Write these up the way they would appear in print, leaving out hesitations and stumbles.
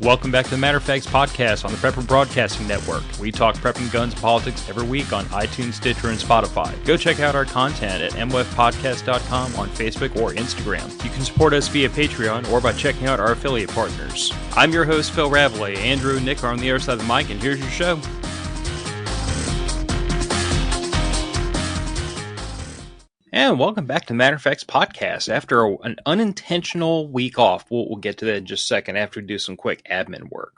Welcome back to the Matter of Facts podcast on the Prepper Broadcasting Network. We talk prepping, guns, and politics every week on iTunes, Stitcher, and Spotify. Go check out our content at mwfpodcast.com on Facebook or Instagram. You can support us via Patreon or by checking out our affiliate partners. I'm your host, Phil Rabalais. Andrew and Nick are on the other side of the mic, and here's your show. And welcome back to the Matter of Facts podcast. After an unintentional week off, we'll get to that in just a second after we do some quick admin work.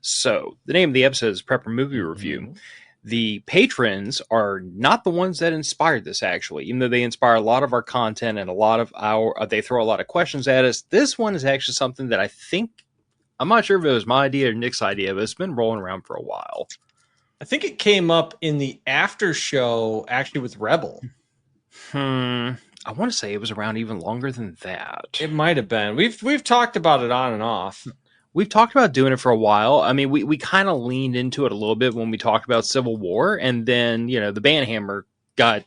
So, the name of the episode is Prepper Movie Review. The patrons are not the ones that inspired this, actually. Even though they inspire a lot of our content and a lot of they throw a lot of questions at us, this one is actually something that I think, I'm not sure if it was my idea or Nick's idea, but it's been rolling around for a while. I think it came up in the after show, actually, with Rebel. I want to say it was around even longer than that. It might have been. We've talked about it on and off. We've talked about doing it for a while. I mean, we kind of leaned into it a little bit when we talked about Civil War, and then, you know, the Banhammer got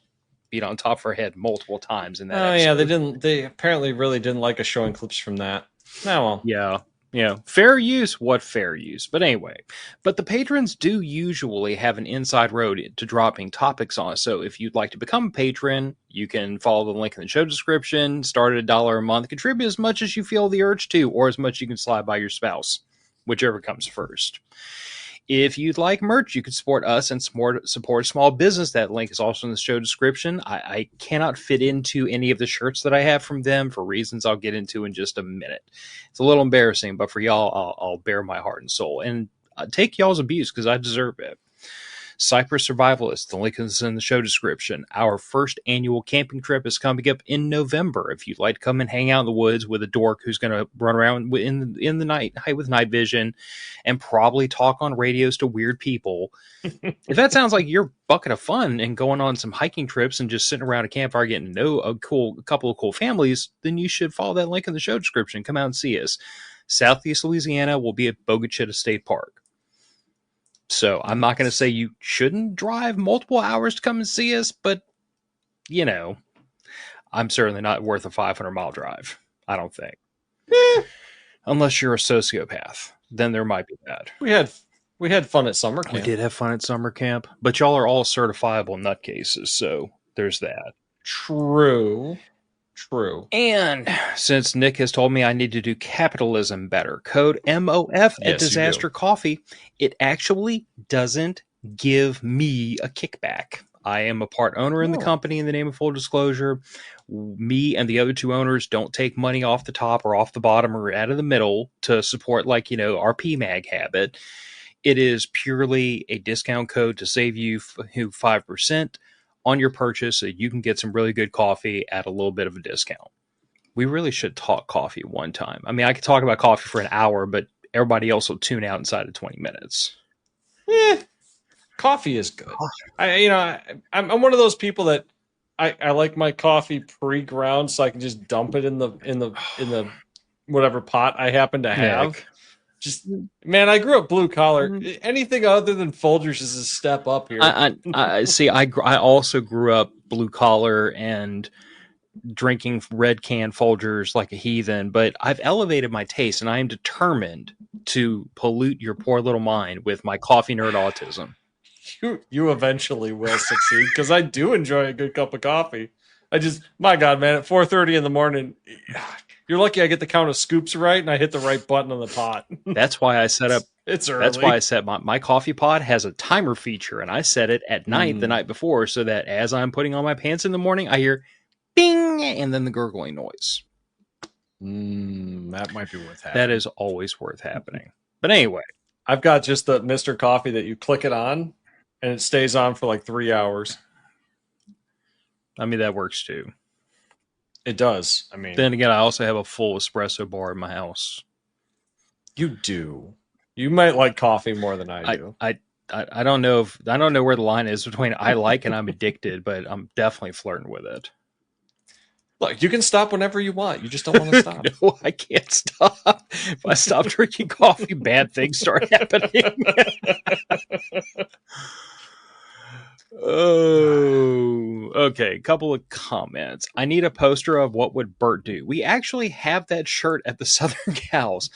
beat on top of our head multiple times in that episode. Yeah, they apparently really didn't like us showing clips from that. Oh, well. Yeah. You know, fair use, what fair use? But anyway, but the patrons do usually have an inside road to dropping topics on. So if you'd like to become a patron, you can follow the link in the show description, start at $1 a month, contribute as much as you feel the urge to, or as much you can slide by your spouse, whichever comes first. If you'd like merch, you can support us and support a small business. That link is also in the show description. I cannot fit into any of the shirts that I have from them for reasons I'll get into in just a minute. It's a little embarrassing, but for y'all, I'll bare my heart and soul. And take y'all's abuse because I deserve it. Cypress Survivalist, the link is in the show description. Our first annual camping trip is coming up in November. If you'd like to come and hang out in the woods with a dork who's going to run around in the night with night vision and probably talk on radios to weird people. If that sounds like your bucket of fun and going on some hiking trips and just sitting around a campfire getting to know a couple of cool families, then you should follow that link in the show description. Come out and see us. Southeast Louisiana will be at Bogo State Park. So I'm not going to say you shouldn't drive multiple hours to come and see us, but, you know, I'm certainly not worth a 500-mile drive, I don't think. Unless you're a sociopath, then there might be that. We had fun at summer camp. We did have fun at summer camp, but y'all are all certifiable nutcases, so there's that. True. And since Nick has told me I need to do capitalism better, code MOF at Disaster Coffee, it actually doesn't give me a kickback. I am a part owner in the company in the name of full disclosure. Me and the other two owners don't take money off the top or off the bottom or out of the middle to support, like, you know, our PMAG habit. It is purely a discount code to save you 5% on your purchase so you can get some really good coffee at a little bit of a discount. We really should talk coffee one time. I mean, I could talk about coffee for an hour, but everybody else will tune out inside of 20 minutes. Coffee is good. I'm one of those people that I like my coffee pre-ground so I can just dump it in the whatever pot I happen to have. Heck. Just, man, I grew up blue collar. Anything other than Folgers is a step up here. I see. I also grew up blue collar and drinking red can Folgers like a heathen, but I've elevated my taste and I am determined to pollute your poor little mind with my coffee nerd autism. You eventually will succeed because I do enjoy a good cup of coffee. My God, man, at 4:30 in the morning, you're lucky I get the count of scoops right and I hit the right button on the pot. That's why I set up. It's early. That's why I set my coffee pot has a timer feature, and I set it at night the night before so that as I'm putting on my pants in the morning, I hear bing and then the gurgling noise. That might be worth happening. That is always worth happening. But anyway, I've got just the Mr. Coffee that you click it on and it stays on for like 3 hours. I mean, that works too. It does. I mean, then again, I also have a full espresso bar in my house. You do. You might like coffee more than I do. I don't know where the line is between I like and I'm addicted, but I'm definitely flirting with it. Look, you can stop whenever you want. You just don't want to stop. No, I can't stop. If I stop drinking coffee, bad things start happening. Oh, okay. Couple of comments. I need a poster of What Would Bert Do? We actually have that shirt at the Southern Gals.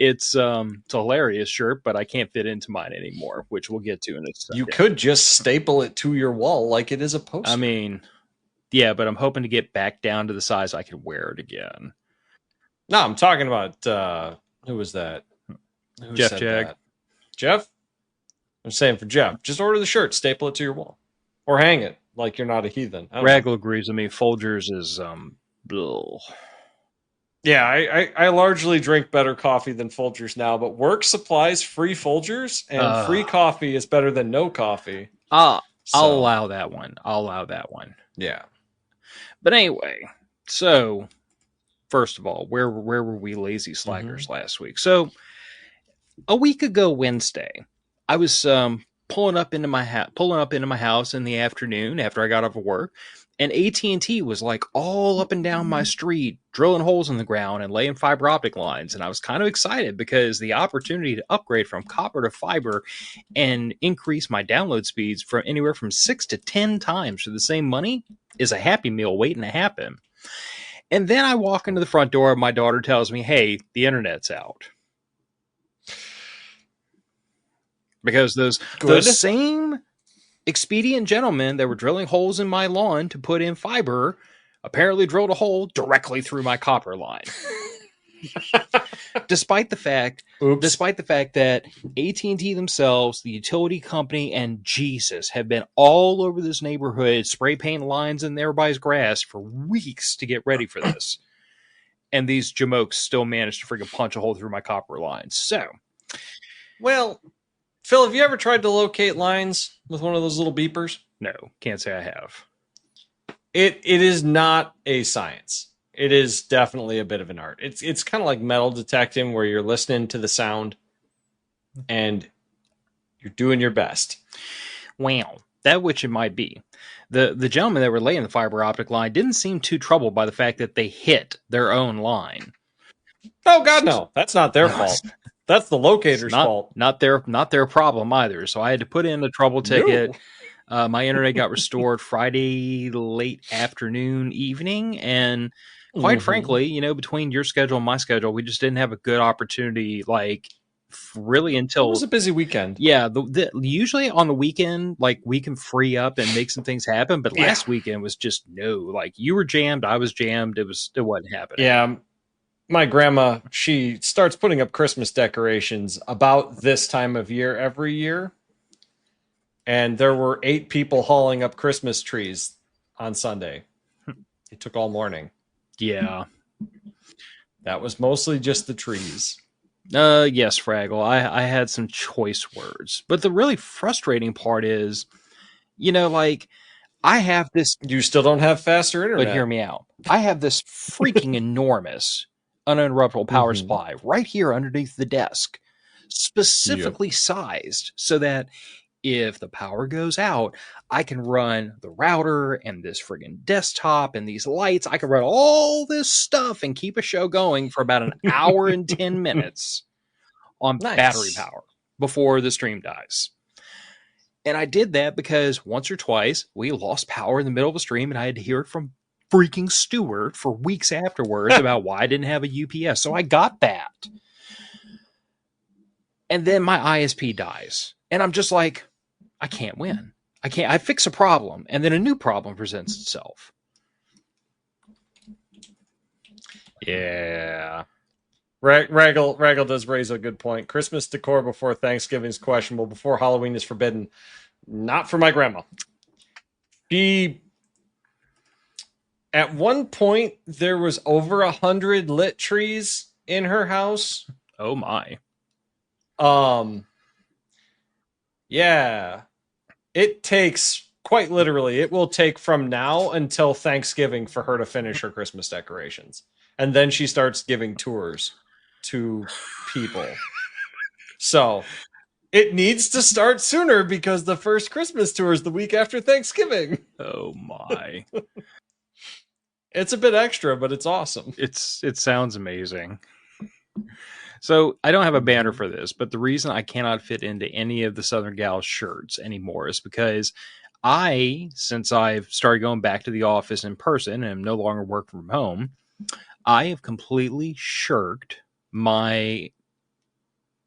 It's a hilarious shirt, but I can't fit into mine anymore, which we'll get to in a You second. could just staple it to your wall like it is a poster. I mean, yeah, but I'm hoping to get back down to the size I can wear it again. No, I'm talking about who was that? Who Jeff said Jag. that? Jeff? I'm saying for Jeff, just order the shirt, staple it to your wall. Or hang it like you're not a heathen. I don't know. Raggle agrees with me. Folgers is bleh. Yeah, I largely drink better coffee than Folgers now, but work supplies free Folgers, and free coffee is better than no coffee. I'll So, allow that one. I'll allow that one. yeah. But anyway, so first of all, where were we lazy slackers last week? So a week ago Wednesday, I was pulling up into my house in the afternoon after I got off of work, and AT&T was like all up and down my street, drilling holes in the ground and laying fiber optic lines. And I was kind of excited because the opportunity to upgrade from copper to fiber and increase my download speeds from anywhere from 6 to 10 times for the same money is a happy meal waiting to happen. And then I walk into the front door, and my daughter tells me, hey, the internet's out. Because those same expedient gentlemen that were drilling holes in my lawn to put in fiber apparently drilled a hole directly through my copper line. despite the fact that AT&T themselves, the utility company, and Jesus have been all over this neighborhood spray paint lines in everybody's grass for weeks to get ready for this. And these jamokes still managed to freaking punch a hole through my copper lines. So, well, Phil, have you ever tried to locate lines with one of those little beepers? No, can't say I have. It is not a science. It is definitely a bit of an art. It's kind of like metal detecting, where you're listening to the sound and you're doing your best. Well, that which it might be. The gentlemen that were laying the fiber optic line didn't seem too troubled by the fact that they hit their own line. Oh God, no! That's not their fault. That's the locator's fault. Not their problem either. So I had to put in the trouble ticket. No. My internet got restored Friday late afternoon, evening, and quite frankly, between your schedule and my schedule, we just didn't have a good opportunity, like really until it was a busy weekend. Yeah, usually on the weekend, like we can free up and make some things happen. But last weekend was just no. Like you were jammed, I was jammed. It wasn't happening. Yeah. My grandma, she starts putting up Christmas decorations about this time of year every year. And there were 8 people hauling up Christmas trees on Sunday. It took all morning. Yeah. That was mostly just the trees. Yes, Fraggle. I had some choice words. But the really frustrating part is, like, I have this... You still don't have faster internet. But hear me out. I have this freaking enormous uninterruptible power supply right here underneath the desk, specifically sized so that if the power goes out, I can run the router and this friggin' desktop and these lights. I can run all this stuff and keep a show going for about an hour and 10 minutes on battery power before the stream dies. And I did that because once or twice we lost power in the middle of a stream and I had to hear it from freaking Stewart for weeks afterwards about why I didn't have a UPS. So I got that. And then my ISP dies. And I'm just like, I can't win. I fix a problem. And then a new problem presents itself. Yeah. Raggle does raise a good point. Christmas decor before Thanksgiving is questionable. Before Halloween is forbidden. Not for my grandma. At one point, there was over 100 lit trees in her house. Oh my. Yeah. It takes, quite literally, it will take from now until Thanksgiving for her to finish her Christmas decorations. And then she starts giving tours to people. So it needs to start sooner because the first Christmas tour is the week after Thanksgiving. Oh my. It's a bit extra, but it's awesome. It sounds amazing. So I don't have a banner for this, but the reason I cannot fit into any of the Southern Gals shirts anymore is because since I've started going back to the office in person and am no longer working from home, I have completely shirked my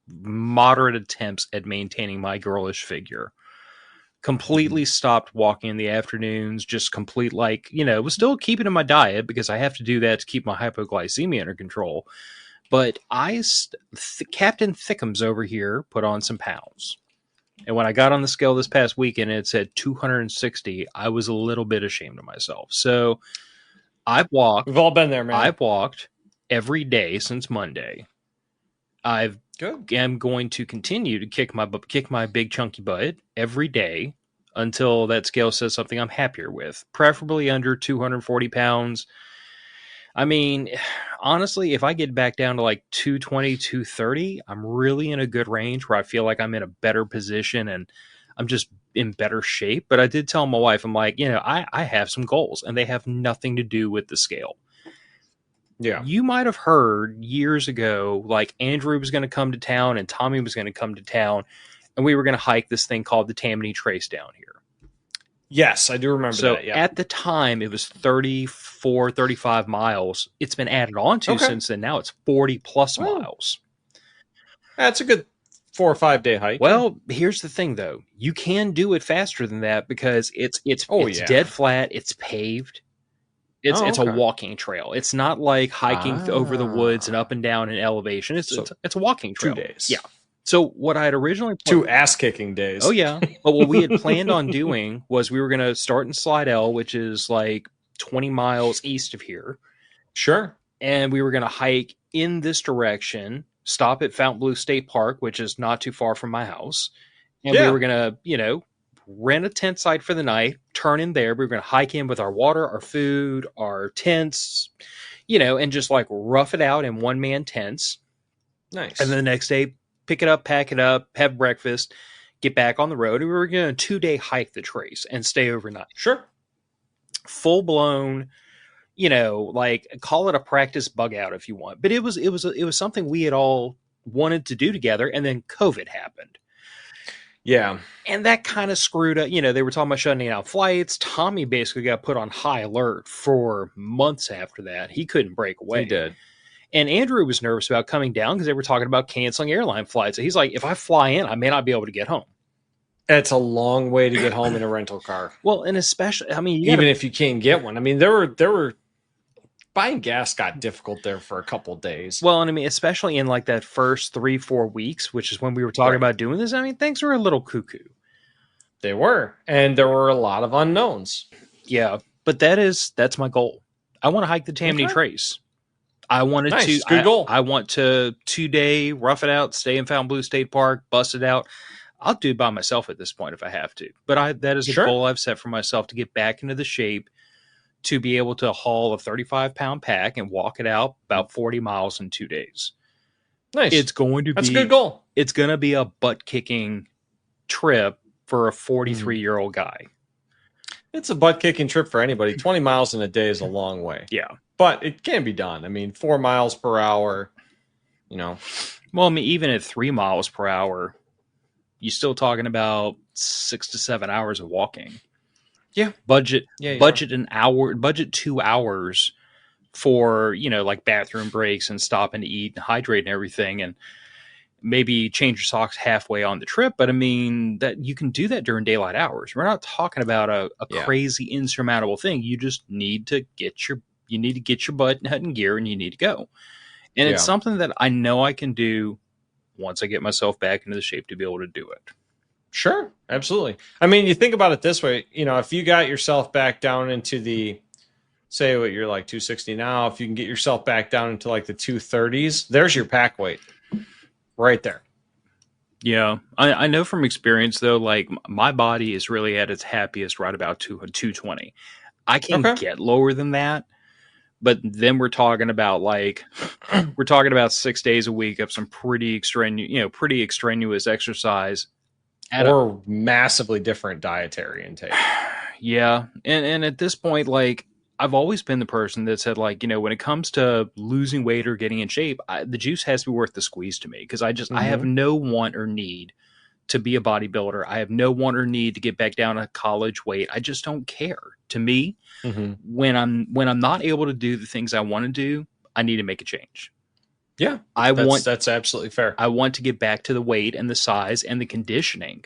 moderate attempts at maintaining my girlish figure. Completely stopped walking in the afternoons, just complete, like, was still keeping in my diet because I have to do that to keep my hypoglycemia under control. But Captain Thickums over here put on some pounds. And when I got on the scale this past weekend, it said 260. I was a little bit ashamed of myself. So We've all been there, man. I've walked every day since Monday. I'm going to continue to kick my big chunky butt every day until that scale says something I'm happier with, preferably under 240 pounds. I mean, honestly, if I get back down to like 220, 230, I'm really in a good range where I feel like I'm in a better position and I'm just in better shape. But I did tell my wife, I'm like, I have some goals and they have nothing to do with the scale. Yeah. You might have heard years ago, like Andrew was going to come to town and Tommy was going to come to town and we were going to hike this thing called the Tammany Trace down here. Yes, I do remember that. So at the time, it was 34, 35 miles. It's been added on to since then. Now it's 40 plus miles. That's a good 4 or 5 day hike. Well, here's the thing, though. You can do it faster than that because it's dead flat. It's paved. It's a walking trail. It's not like hiking over the woods and up and down in elevation. It's a walking trail. 2 days. Yeah. So what I had originally 2 ass-kicking days. Oh, yeah. But what we had planned on doing was we were going to start in Slidell, which is like 20 miles east of here. Sure. And we were going to hike in this direction, stop at Fountainblue State Park, which is not too far from my house. And we were going to, rent a tent site for the night, turn in there. We were going to hike in with our water, our food, our tents, and just like rough it out in one-man tents. Nice. And then the next day, pick it up, pack it up, have breakfast, get back on the road. And we were going to 2-day hike the trace and stay overnight. Sure. Full blown, like call it a practice bug out if you want. But it was something we had all wanted to do together. And then COVID happened. Yeah. And that kind of screwed up. They were talking about shutting down flights. Tommy basically got put on high alert for months after that. He couldn't break away. He did. And Andrew was nervous about coming down because they were talking about canceling airline flights. So he's like, if I fly in, I may not be able to get home. It's a long way to get home in a rental car. Well, and especially, even if you can't get one. I mean, there were buying gas got difficult there for a couple days. Well, and especially in like that first 3-4 weeks, which is when we were talking about doing this. Things were a little cuckoo. They were, and there were a lot of unknowns. Yeah, but that's my goal. I want to hike the Tammany Trace. I wanted to. Good goal. I want to 2-day rough it out, stay in Fountainblue State Park, bust it out. I'll do it by myself at this point if I have to. But that is a goal I've set for myself to get back into the shape to be able to haul a 35-pound pack and walk it out about 40 miles in 2 days. Nice. That's a good goal. It's going to be a butt-kicking trip for a 43-year-old guy. It's a butt-kicking trip for anybody. 20 miles in a day is a long way. Yeah. But it can be done. 4 miles per hour, Well, even at 3 miles per hour, you're still talking about 6 to 7 hours of walking. Yeah. Budget an hour, budget 2 hours for, like bathroom breaks and stopping to eat and hydrate and everything. And maybe change your socks halfway on the trip. But that you can do that during daylight hours. We're not talking about a crazy insurmountable thing. You just need to get your butt in gear and you need to go. And it's something that I know I can do once I get myself back into the shape to be able to do it. Sure. Absolutely. You think about it this way, if you got yourself back down into the, say what you're like 260 now, if you can get yourself back down into like the 230s, there's your pack weight right there. Yeah. I know from experience though, like my body is really at its happiest right about 220. I can get lower than that. But then we're talking about 6 days a week of some pretty extraneous exercise. Or massively different dietary intake. Yeah. And at this point, like I've always been the person that said when it comes to losing weight or getting in shape, the juice has to be worth the squeeze to me. Because I have no want or need to be a bodybuilder. I have no want or need to get back down to college weight. I just don't care. To me, when I'm not able to do the things I want to do, I need to make a change. Yeah, I want that's absolutely fair. I want to get back to the weight and the size and the conditioning,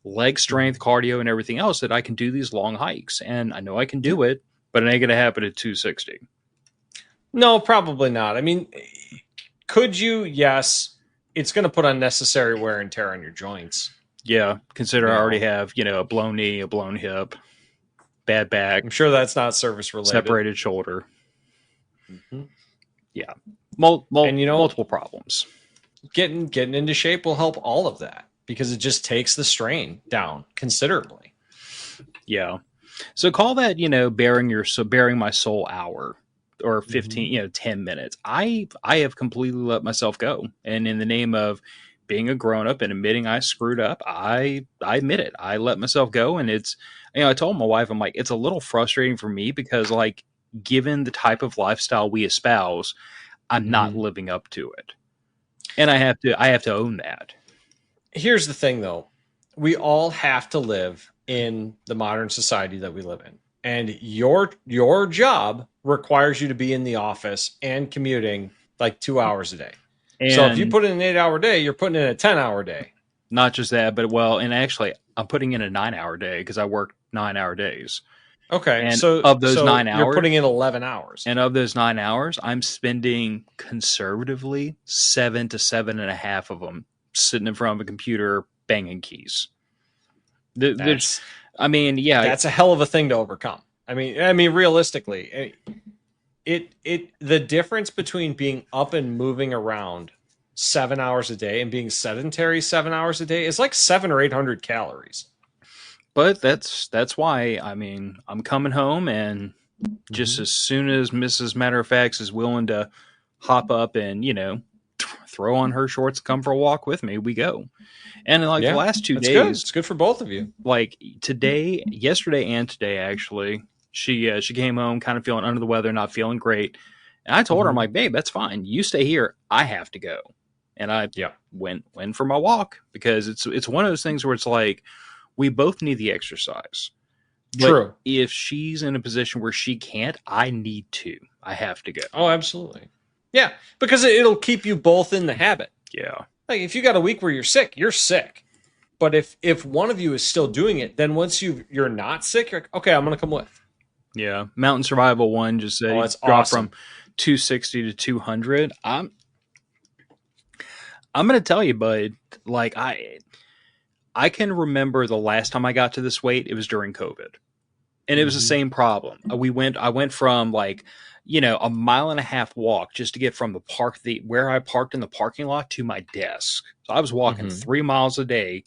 leg strength, cardio, and everything else that I can do these long hikes. And I know I can Yeah. do it, but it ain't gonna happen at 260. No, probably not. I mean, could you? Yes, it's going to put unnecessary wear and tear on your joints. Yeah, consider You I already know, have, a blown knee, a blown hip, bad back, I'm sure that's not service related. separated shoulder. Mm-hmm. Yeah, And multiple problems. getting into shape will help all of that because it just takes the strain down considerably. Yeah. So call that, bearing my soul hour or 15, Mm-hmm. 10 minutes. I have completely let myself go. And in the name of being a grown up and admitting I screwed up, I admit it. I let myself go. And it's, I told my wife, I'm like, it's a little frustrating for me because, like, given the type of lifestyle we espouse, I'm not Mm-hmm. living up to it. And I have to own that. Here's the thing, though: we all have to live in the modern society that we live in, and your job requires you to be in the office and commuting like 2 hours a day. So if you And put in an 8 hour day, you're putting in a 10 hour day. not just that, but well, and actually, I'm putting in a 9 hour day because I work 9 hour days. Okay, And so of those so nine you're putting hours, in 11 hours. and of those 9 hours, I'm spending conservatively 7 to 7.5 of them sitting in front of a computer banging keys. There's, That's I mean, yeah, that's a hell of a thing to overcome. I mean, realistically, it the difference between being up and moving around 7 hours a day and being sedentary 7 hours a day is like 700 or 800 calories. but that's why. I mean, I'm coming home, and just Mm-hmm. as soon as Mrs. Matter of Facts is willing to hop up and throw on her shorts, come for a walk with me, we go. And in like the Yeah, last two that's good. days, It's good for both of you. like yesterday and today, actually, she came home kind of feeling under the weather, not feeling great. And I told her, I'm Mm-hmm. like, babe, that's fine. You stay here. I have to go. And I Yeah, went for my walk because it's one of those things where it's like we both need the exercise. But true. if she's in a position where she can't, I need to. I have to go. Oh, absolutely. Yeah, because it'll keep you both in the habit. Yeah. Like if you got a week where you're sick, you're sick. But if one of you is still doing it, then once you're not sick, you're like, okay, I'm gonna come with. Yeah. Mountain Survival One just said Oh, he that's dropped from awesome. 260 to 200. I'm gonna tell you, bud. Like I can remember the last time I got to this weight. It was during COVID, and it was the Mm-hmm. same problem. I went from like a mile and a half walk just to get from the where I parked in the parking lot to my desk. So I was walking Mm-hmm. 3 miles a day,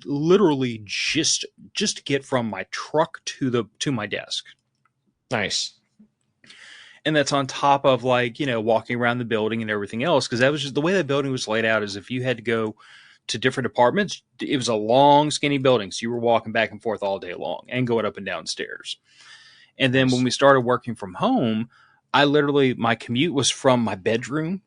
literally just to get from my truck to my desk. Nice. And that's on top of like walking around the building and everything else, because that was just the way that building was laid out. Is if you had to go to different apartments, it was a long skinny building, so you were walking back and forth all day long and going up and down stairs. And then when Nice. we started working from home, my commute was from my bedroom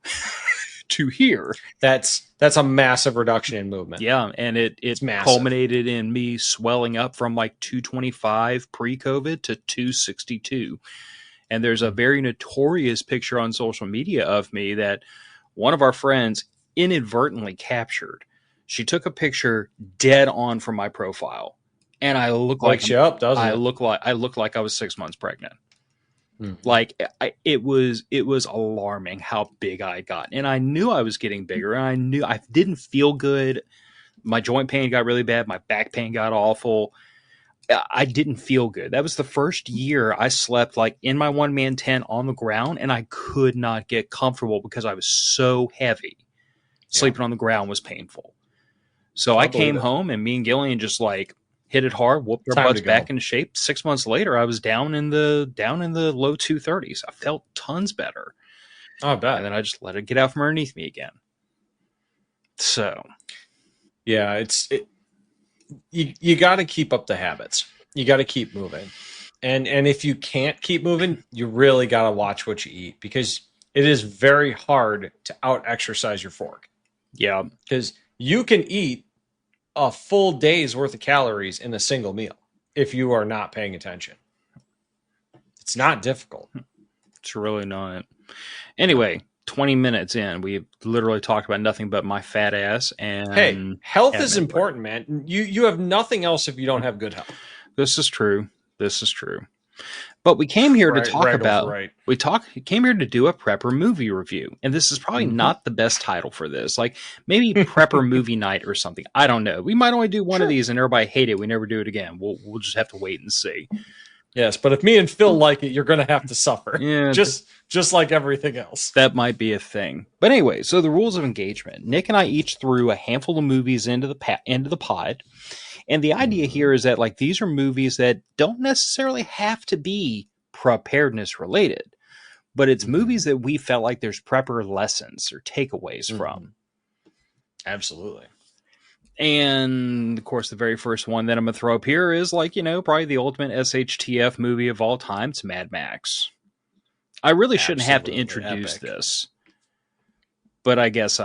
to here. That's a massive reduction in movement. Yeah, and it It's massive. culminated in me swelling up from like 225 pre-COVID to 262. And there's a very notorious picture on social media of me that one of our friends inadvertently captured. She took a picture dead on from my profile, and Wakes you up, doesn't it? I look like I was 6 months pregnant. Mm-hmm. Like it was alarming how big I got, and I knew I was getting bigger, and I knew I didn't feel good. My joint pain got really bad. My back pain got awful. I didn't feel good. That was the first year I slept like in my one man tent on the ground, and I could not get comfortable because I was so heavy. Yeah, Sleeping on the ground was painful. So I I believe came it. home, and me and Gillian just like hit it hard, whooped our Time to butts back go. into shape. 6 months later, I was down in the low 230s. I felt tons better, Oh, I and bet. then I just let it get out from underneath me again. So Yeah, you got to keep up the habits. You got to keep moving. And if you can't keep moving, you really got to watch what you eat because it is very hard to out exercise your fork yeah, because you can eat a full day's worth of calories in a single meal if you are not paying attention. It's not difficult. it's really not. No. Anyway, 20 minutes in, we literally talked about nothing but my fat ass Hey, and health is Admin. important, man. You have nothing else if you don't have good health. This is true. This is true. But we came here to talk about came here to do a prepper movie review. And this is probably not the best title for this. Like maybe prepper movie night or something. I don't know. We might only do one of these and everybody hate it. We never do it again. We'll just have to wait and see. Yes, but if me and Phil like it, you're going to have to suffer. Yeah, just like everything else. That might be a thing. But anyway, so the rules of engagement. Nick and I each threw a handful of movies into the pod. And the idea here is that like these are movies that don't necessarily have to be preparedness related, but it's movies that we felt like there's prepper lessons or takeaways from. Absolutely. And of course, the very first one that I'm going to throw up here is like, probably the ultimate SHTF movie of all time. It's Mad Max. I really shouldn't have to introduce this, but I guess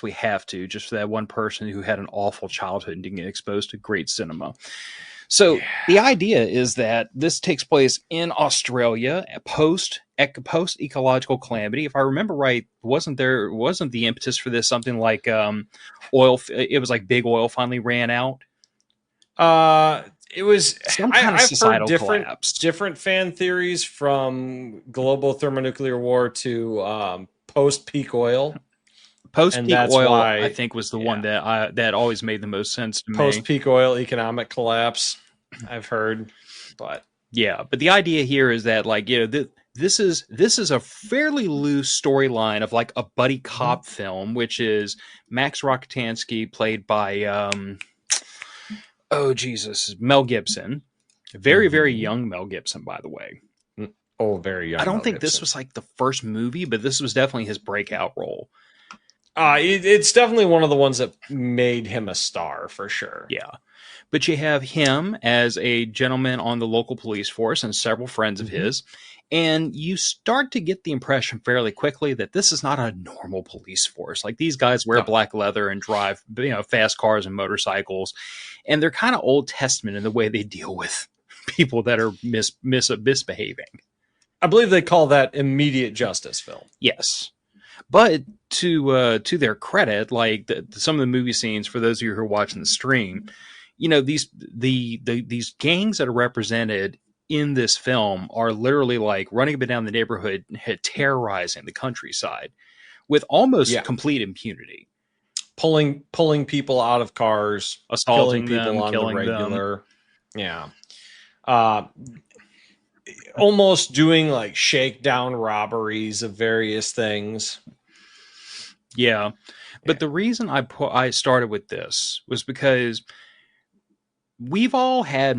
we have to, just for that one person who had an awful childhood and didn't get exposed to great cinema. So the idea is that this takes place in Australia post ecological calamity. If I remember right, wasn't the impetus for this something like oil? It was like big oil finally ran out. It was some kind of societal collapse. Different fan theories from global thermonuclear war to post peak oil. Post peak oil, I think, was the one that always made the most sense to me. Post peak oil economic collapse, I've heard, but the idea here is that like this is a fairly loose storyline of like a buddy cop film, which is Max Rokitansky played by Mel Gibson, very very young Mel Gibson, by the way. Oh, very young. I don't think this was like the first movie, but this was definitely his breakout role. It's definitely one of the ones that made him a star for sure. Yeah. But you have him as a gentleman on the local police force and several friends of his. And you start to get the impression fairly quickly that this is not a normal police force. Like these guys wear black leather and drive, fast cars and motorcycles. And they're kind of Old Testament in the way they deal with people that are misbehaving. I believe they call that immediate justice, Phil. Yes. But to their credit, like some of the movie scenes, for those of you who are watching the stream, these gangs that are represented in this film are literally like running up and down the neighborhood, terrorizing the countryside with almost complete impunity, pulling people out of cars, assaulting people them, on killing the regular. them. Yeah. Almost doing like shakedown robberies of various things. Yeah. But the reason I started with this was because we've all heard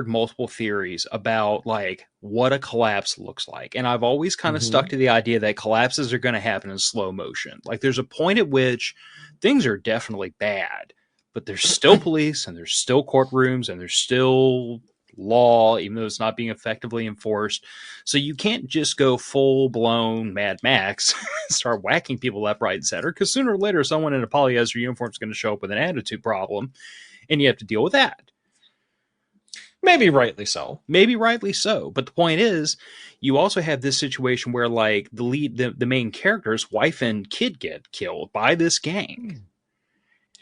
multiple theories about like what a collapse looks like. And I've always kind of stuck to the idea that collapses are going to happen in slow motion. Like there's a point at which things are definitely bad, but there's still police and there's still courtrooms and there's still law, even though it's not being effectively enforced. So you can't just go full blown Mad Max, start whacking people left, right, and center, because sooner or later someone in a polyester uniform is going to show up with an attitude problem, and you have to deal with that. Maybe rightly so. But the point is, you also have this situation where like the main character's wife and kid get killed by this gang.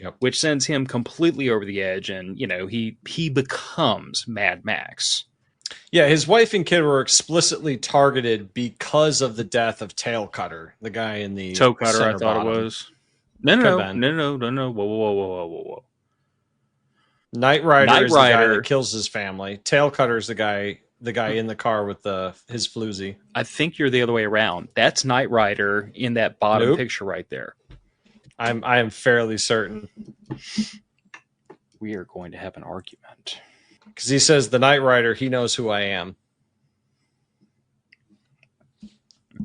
Yep. Which sends him completely over the edge, and he becomes Mad Max. Yeah, his wife and kid were explicitly targeted because of the death of Tail Cutter, the guy in the Toe Cutter. I thought bottom. It was no. Whoa. Knight Rider is the guy that kills his family. Tail Cutter is the guy in the car with his floozy. I think you're the other way around. That's Knight Rider in that bottom picture right there. I am fairly certain. We are going to have an argument. Because he says the Knight Rider, he knows who I am.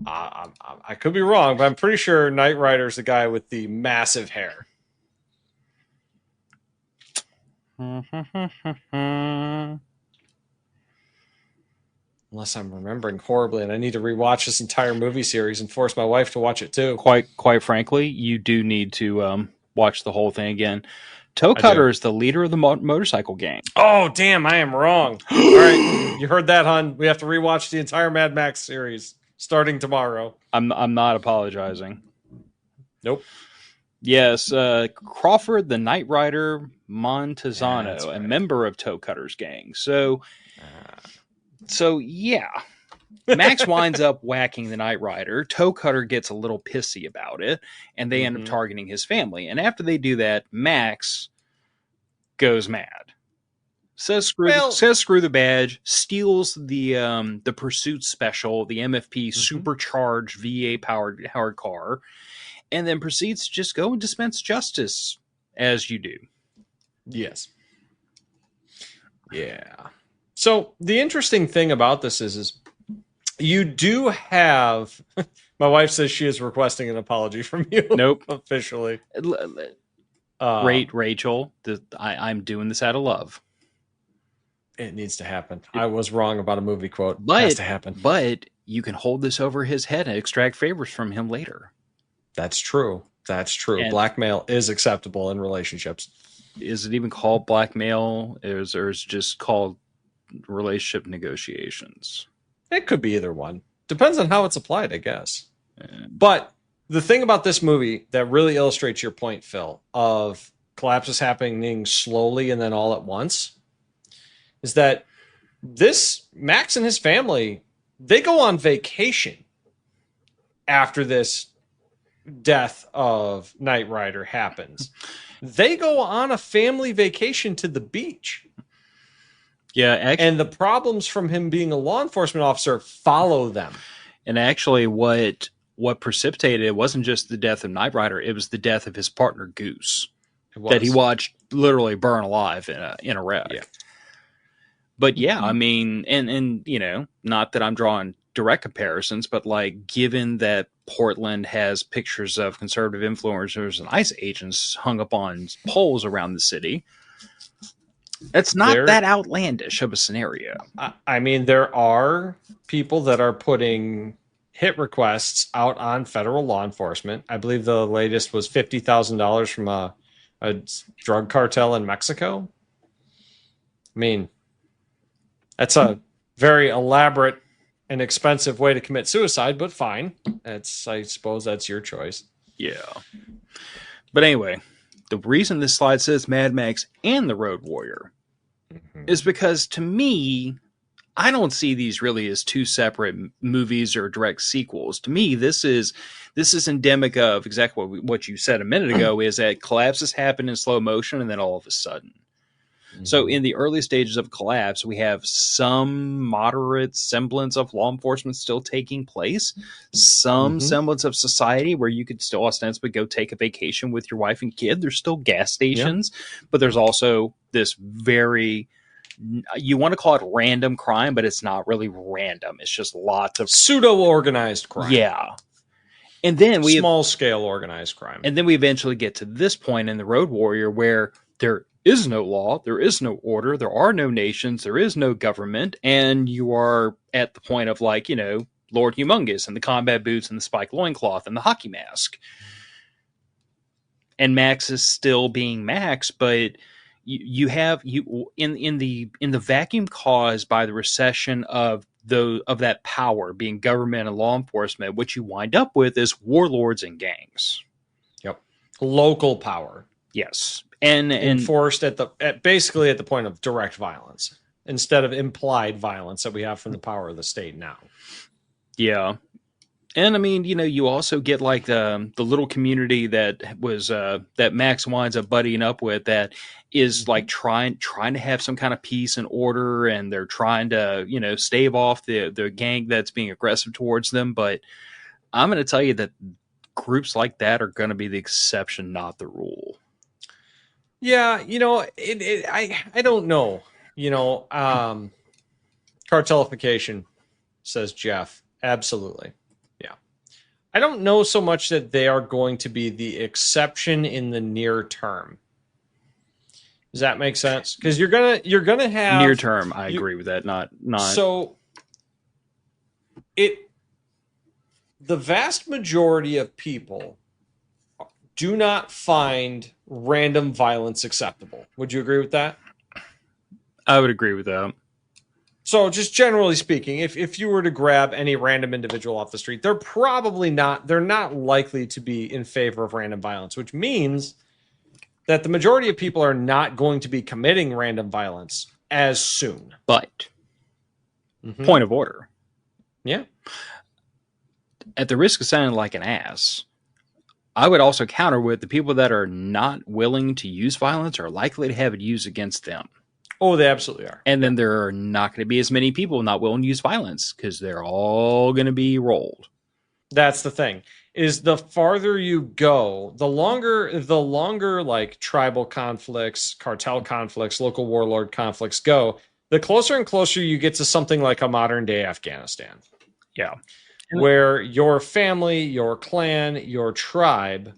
I could be wrong, but I'm pretty sure Knight Rider is the guy with the massive hair. Unless I'm remembering horribly, and I need to rewatch this entire movie series and force my wife to watch it too. Quite frankly, you do need to watch the whole thing again. Toe Cutter is the leader of the motorcycle gang. Oh, damn, I am wrong. All right, you heard that, hon. We have to rewatch the entire Mad Max series. starting tomorrow. I'm not apologizing. Nope. Yes, Crawford, the Knight Rider Montezano, That's right. a member of Toe Cutter's gang. So yeah. Max winds up whacking the Knight Rider. Toe Cutter gets a little pissy about it, and they end up targeting his family. And after they do that, Max goes mad. Says screw the badge, steals the pursuit special, the MFP supercharged VA powered car, and then proceeds to just go and dispense justice as you do. Yes. Yeah. So the interesting thing about this is you do have. My wife says she is requesting an apology from you. Nope. Officially. Rachel, I'm doing this out of love. It needs to happen. I was wrong about a movie quote. It has to happen. But you can hold this over his head and extract favors from him later. That's true. And blackmail is acceptable in relationships. Is it even called blackmail? Or is it just called relationship negotiations? It could be either one. Depends on how it's applied, I guess. But the thing about this movie that really illustrates your point, Phil, of collapses happening slowly and then all at once, is that this Max and his family, they go on vacation after this death of Knight Rider happens. They go on a family vacation to the beach. Yeah, and the problems from him being a law enforcement officer follow them. And actually, what precipitated it wasn't just the death of Knight Rider; it was the death of his partner Goose, that he watched literally burn alive in a wreck. Yeah. But yeah, I mean, and you know, not that I'm drawing direct comparisons, but like, given that Portland has pictures of conservative influencers and ICE agents hung up on poles around the city. It's not that outlandish of a scenario. I mean, there are people that are putting hit requests out on federal law enforcement. I believe the latest was $50,000 from a drug cartel in Mexico. I mean, that's a very elaborate and expensive way to commit suicide, but fine. I suppose that's your choice. Yeah. But anyway, the reason this slide says Mad Max and the Road Warrior is because, to me, I don't see these really as two separate movies or direct sequels. To me, this is endemic of exactly what you said a minute ago, is that collapses happen in slow motion and then all of a sudden. So in the early stages of collapse, we have some moderate semblance of law enforcement still taking place, some semblance of society where you could still ostensibly go take a vacation with your wife and kid. There's still gas stations, but there's also this very, you want to call it random crime, but it's not really random. It's just lots of pseudo-organized crime. Yeah. And then we small-scale organized crime. And then we eventually get to this point in the Road Warrior where there is no law, there is no order, there are no nations, there is no government, and you are at the point of, like, you know, Lord Humongous and the combat boots and the spiked loincloth and the hockey mask. And Max is still being Max, but you have in the vacuum caused by the recession of that power being government and law enforcement, what you wind up with is warlords and gangs. Yep. Local power. Yes. And enforced basically at the point of direct violence instead of implied violence that we have from the power of the state now. Yeah. And I mean, you know, you also get like the little community that was that Max winds up buddying up with, that is like trying to have some kind of peace and order, and they're trying to, you know, stave off the gang that's being aggressive towards them. But I'm going to tell you that groups like that are going to be the exception, not the rule. Yeah, you know, I don't know. You know, cartelification, says Jeff. Absolutely. Yeah. I don't know so much that they are going to be the exception in the near term. Does that make sense? Because you're gonna have near term. I agree with that. Not so. The vast majority of people do not find random violence acceptable. Would you agree with that? I would agree with that. So just generally speaking, if you were to grab any random individual off the street, they're not likely to be in favor of random violence, which means that the majority of people are not going to be committing random violence as soon. But, Mm-hmm. point of order, Yeah. at the risk of sounding like an ass, I would also counter with the people that are not willing to use violence are likely to have it used against them. Oh, they absolutely are. And then there are not going to be as many people not willing to use violence because they're all going to be rolled. That's the thing. Is the farther you go, the longer like tribal conflicts, cartel conflicts, local warlord conflicts go, the closer and closer you get to something like a modern day Afghanistan. Yeah. Where your family, your clan, your tribe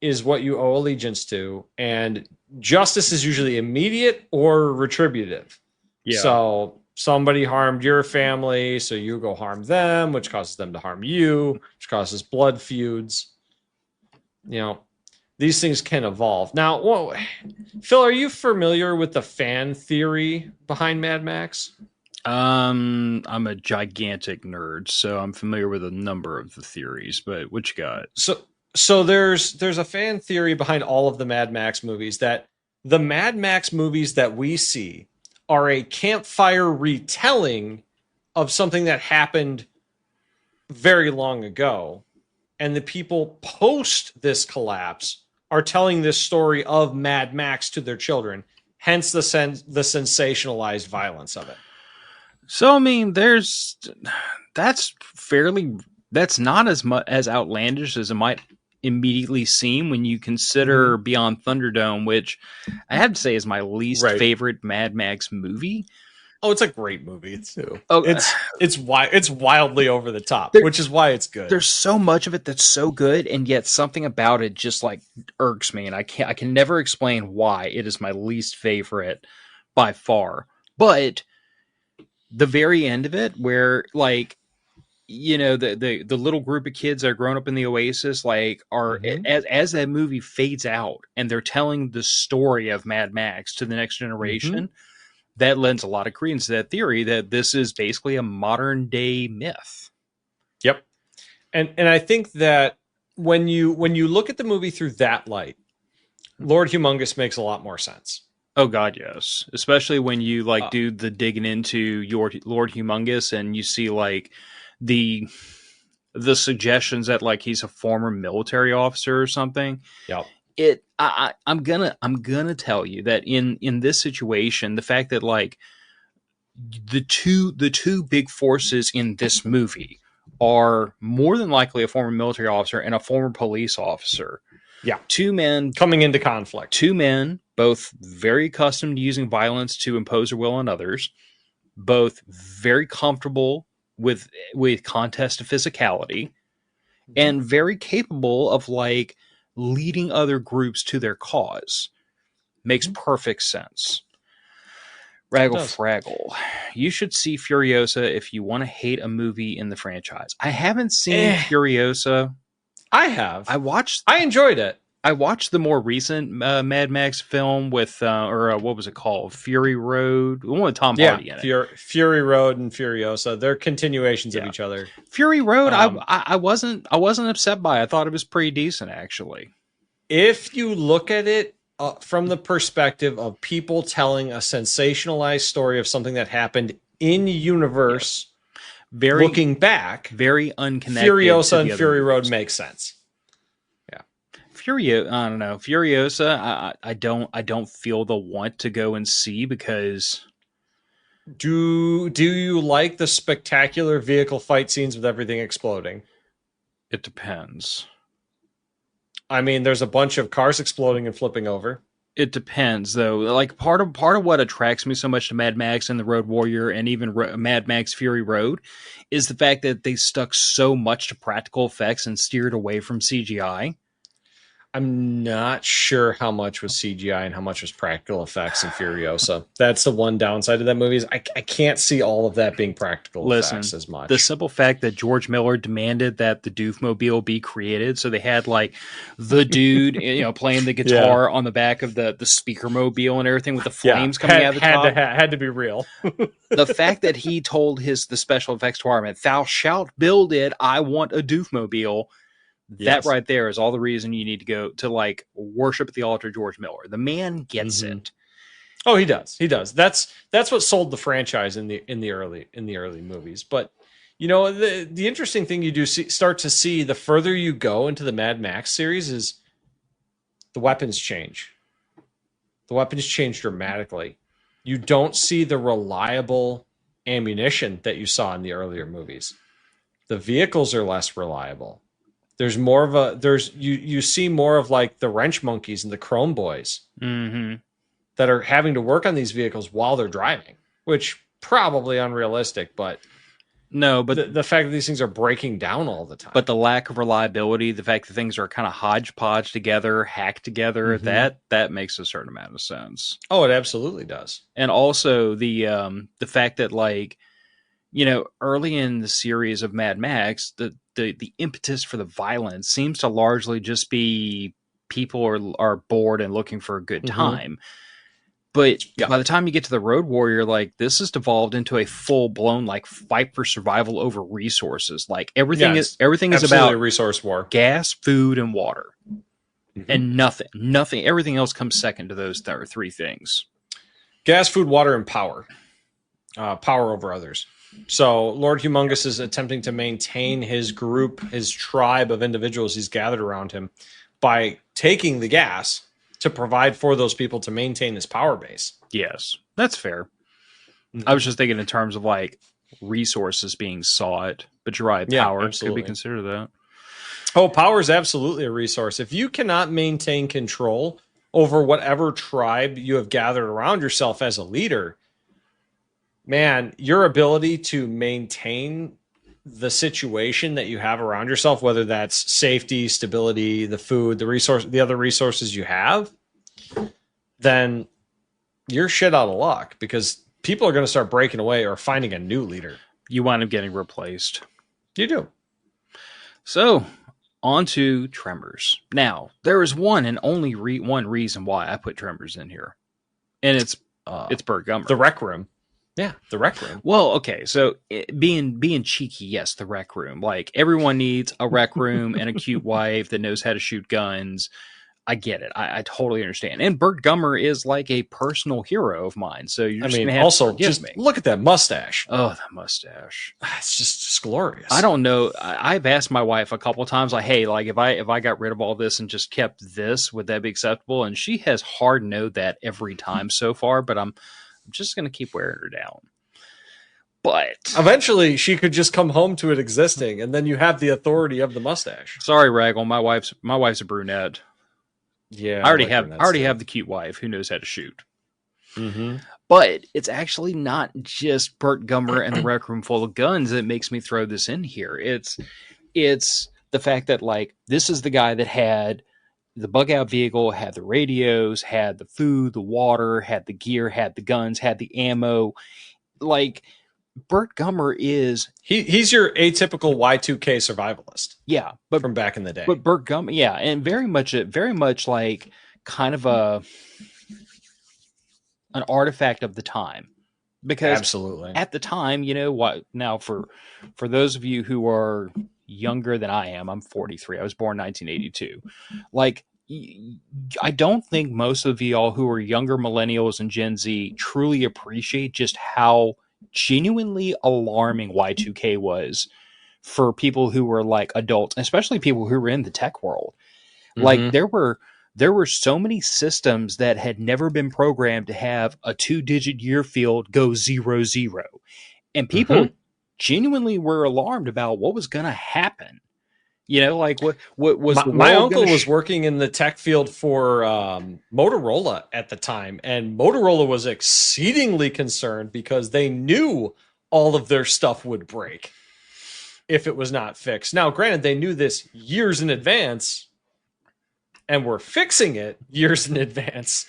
is what you owe allegiance to, and justice is usually immediate or retributive. Yeah. So somebody harmed your family, so you go harm them, which causes them to harm you, which causes blood feuds. You know, these things can evolve. Now, Phil, are you familiar with the fan theory behind Mad Max? I'm a gigantic nerd, so I'm familiar with a number of the theories, but what you got? So there's a fan theory behind all of the Mad Max movies that the Mad Max movies that we see are a campfire retelling of something that happened very long ago, and the people post this collapse are telling this story of Mad Max to their children, hence the sensationalized violence of it. So I mean, that's that's not as much as outlandish as it might immediately seem when you consider Beyond Thunderdome, which I have to say is my least favorite Mad Max movie. Oh, it's a great movie too. Oh, it's wildly over the top, which is why it's good. There's so much of it that's so good, and yet something about it just like irks me, and I can never explain why it is my least favorite by far. But the very end of it, where like the little group of kids that are grown up in the Oasis, like are as that movie fades out, and they're telling the story of Mad Max to the next generation. That lends a lot of credence to that theory that this is basically a modern day myth. Yep. And I think that when you look at the movie through that light, Lord Humongous makes a lot more sense. Oh God, yes. Especially when you like do the digging into your Lord Humongous and you see like the suggestions that like he's a former military officer or something. Yep. I'm gonna tell you that in this situation, the fact that like the two big forces in this movie are more than likely a former military officer and a former police officer. Yeah. Two men coming into conflict. Two men, both very accustomed to using violence to impose their will on others, both very comfortable with contest of physicality, and very capable of like leading other groups to their cause. Makes perfect sense. Raggle Fraggle. You should see Furiosa if you want to hate a movie in the franchise. I haven't seen Furiosa. I have. I enjoyed it. I watched the more recent Mad Max film with, what was it called? Fury Road. The one with Tom Hardy in it. Fury Road and Furiosa. They're continuations of each other. Fury Road, I wasn't upset by. I thought it was pretty decent, actually. If you look at it from the perspective of people telling a sensationalized story of something that happened in universe, looking back, very unconnected. Furiosa and Fury Road makes sense. I don't know. Furiosa, I don't feel the want to go and see because. Do you like the spectacular vehicle fight scenes with everything exploding? It depends. I mean, there's a bunch of cars exploding and flipping over. It depends, though. Like part of what attracts me so much to Mad Max and the Road Warrior and even Mad Max Fury Road is the fact that they stuck so much to practical effects and steered away from CGI. I'm not sure how much was CGI and how much was practical effects in Furiosa. That's the one downside of that movie is I can't see all of that being practical effects Listen, as the much. simple fact that George Miller demanded that the Doofmobile be created, so they had like the dude, playing the Yeah, guitar on the back of the speaker mobile and everything with the yeah, flames coming out of the top. had to be real. The fact that he told the special effects department, "Thou shalt build it. I want a Doofmobile." That Yes. right there is all the reason you need to go to like worship at the altar of George Miller. The man gets Mm-hmm. it. Oh, he does. He does. That's what sold the franchise in the early movies. But the interesting thing you do start to see the further you go into the Mad Max series is the weapons change. The weapons change dramatically. You don't see the reliable ammunition that you saw in the earlier movies. The vehicles are less reliable. There's more of you see more of like the wrench monkeys and the chrome boys Mm-hmm. that are having to work on these vehicles while they're driving, which probably unrealistic, but No, but the fact that these things are breaking down all the time. but the lack of reliability, the fact that things are kind of hodgepodge together, hacked together, Mm-hmm. that makes a certain amount of sense. Oh, it absolutely does. And also the fact that like early in the series of Mad Max, the impetus for the violence seems to largely just be people are bored and looking for a good Mm-hmm. time. But Yeah. by the time you get to the Road Warrior, like this has devolved into a full blown like fight for survival over resources. Like everything Yeah, is it's everything is absolutely about a resource war. gas, food, and water, Mm-hmm. and nothing. Everything else comes second to those three things. Gas, food, water, and power. Power over others. So Lord Humongous is attempting to maintain his group, his tribe of individuals he's gathered around him by taking the gas to provide for those people to maintain his power base. Yes, that's fair. I was Mm-hmm. just thinking in terms of like resources being sought, but you're right, Yeah, power could be absolutely. considered that. Oh, power is absolutely a resource. If you cannot maintain control over whatever tribe you have gathered around yourself as a leader, man, your ability to maintain the situation that you have around yourself, whether that's safety, stability, the food, the other resources you have, then you're shit out of luck because people are going to start breaking away or finding a new leader. You wind up getting replaced. You do. So on to Tremors. Now there is one and only one reason why I put Tremors in here, and it's Burt Gummer. The Rec Room. Yeah, the Rec Room. Well, okay, so being cheeky, yes, the Rec Room. Like everyone needs a Rec Room and a cute wife that knows how to shoot guns. I get it. I totally understand. And Burt Gummer is like a personal hero of mine. So you're just gonna have to forgive just me. look at that mustache. Oh, that mustache! It's just glorious. I don't know. I've asked my wife a couple of times, like, "Hey, like if I got rid of all this and just kept this, would that be acceptable?" And she has hard no that every time so far. But I'm just gonna keep wearing her down. But eventually, she could just come home to it existing, and then you have the authority of the mustache. sorry, Raggle, my wife's a brunette. Yeah, I already have the cute wife who knows how to shoot. Mm-hmm. But it's actually not just Burt Gummer and the Rec Room full of guns that makes me throw this in here. It's the fact that like this is the guy that had the bug out vehicle, had the radios, had the food, the water, had the gear, had the guns, had the ammo. Like Burt Gummer is he's your atypical Y2K survivalist. Yeah, but from back in the day. But Burt Gummer, yeah, and very much like kind of an artifact of the time, because absolutely at the time, what now for those of you who are younger than I am, I'm 43. I was born 1982. Like I don't think most of y'all who are younger millennials and Gen Z truly appreciate just how genuinely alarming Y2K was for people who were like adults, especially people who were in the tech world. Mm-hmm. Like there were so many systems that had never been programmed to have a 2-digit year field go 00. And people genuinely were alarmed about what was going to happen. Like what was my uncle was working in the tech field for Motorola at the time, and Motorola was exceedingly concerned because they knew all of their stuff would break if it was not fixed. Now, granted, they knew this years in advance, and were fixing it years in advance.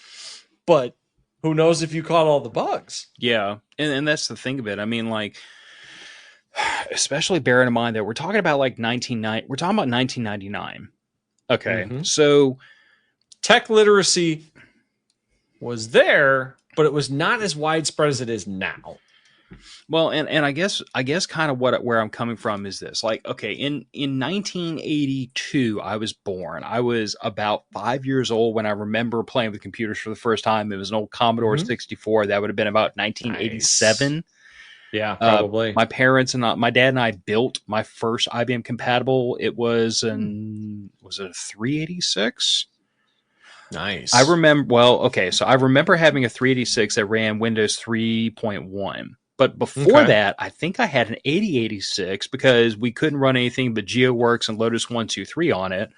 But who knows if you caught all the bugs? Yeah. And that's the thing of it. I mean, like, especially bearing in mind that we're talking about like 1999. Okay. Mm-hmm. So tech literacy was there, but it was not as widespread as it is now. Well, and I guess kind of where I'm coming from is this. Like, okay, in 1982, I was born. I was about 5 years old when I remember playing with computers for the first time. It was an old Commodore 64. That would have been about 1987. Nice. Yeah, probably. My parents and my dad and I built my first IBM compatible. It was was it a 386? Nice. I remember. Well, okay, so I remember having a 386 that ran Windows 3.1. But before that, I think I had an 8086 because we couldn't run anything but GeoWorks and Lotus 123 on it.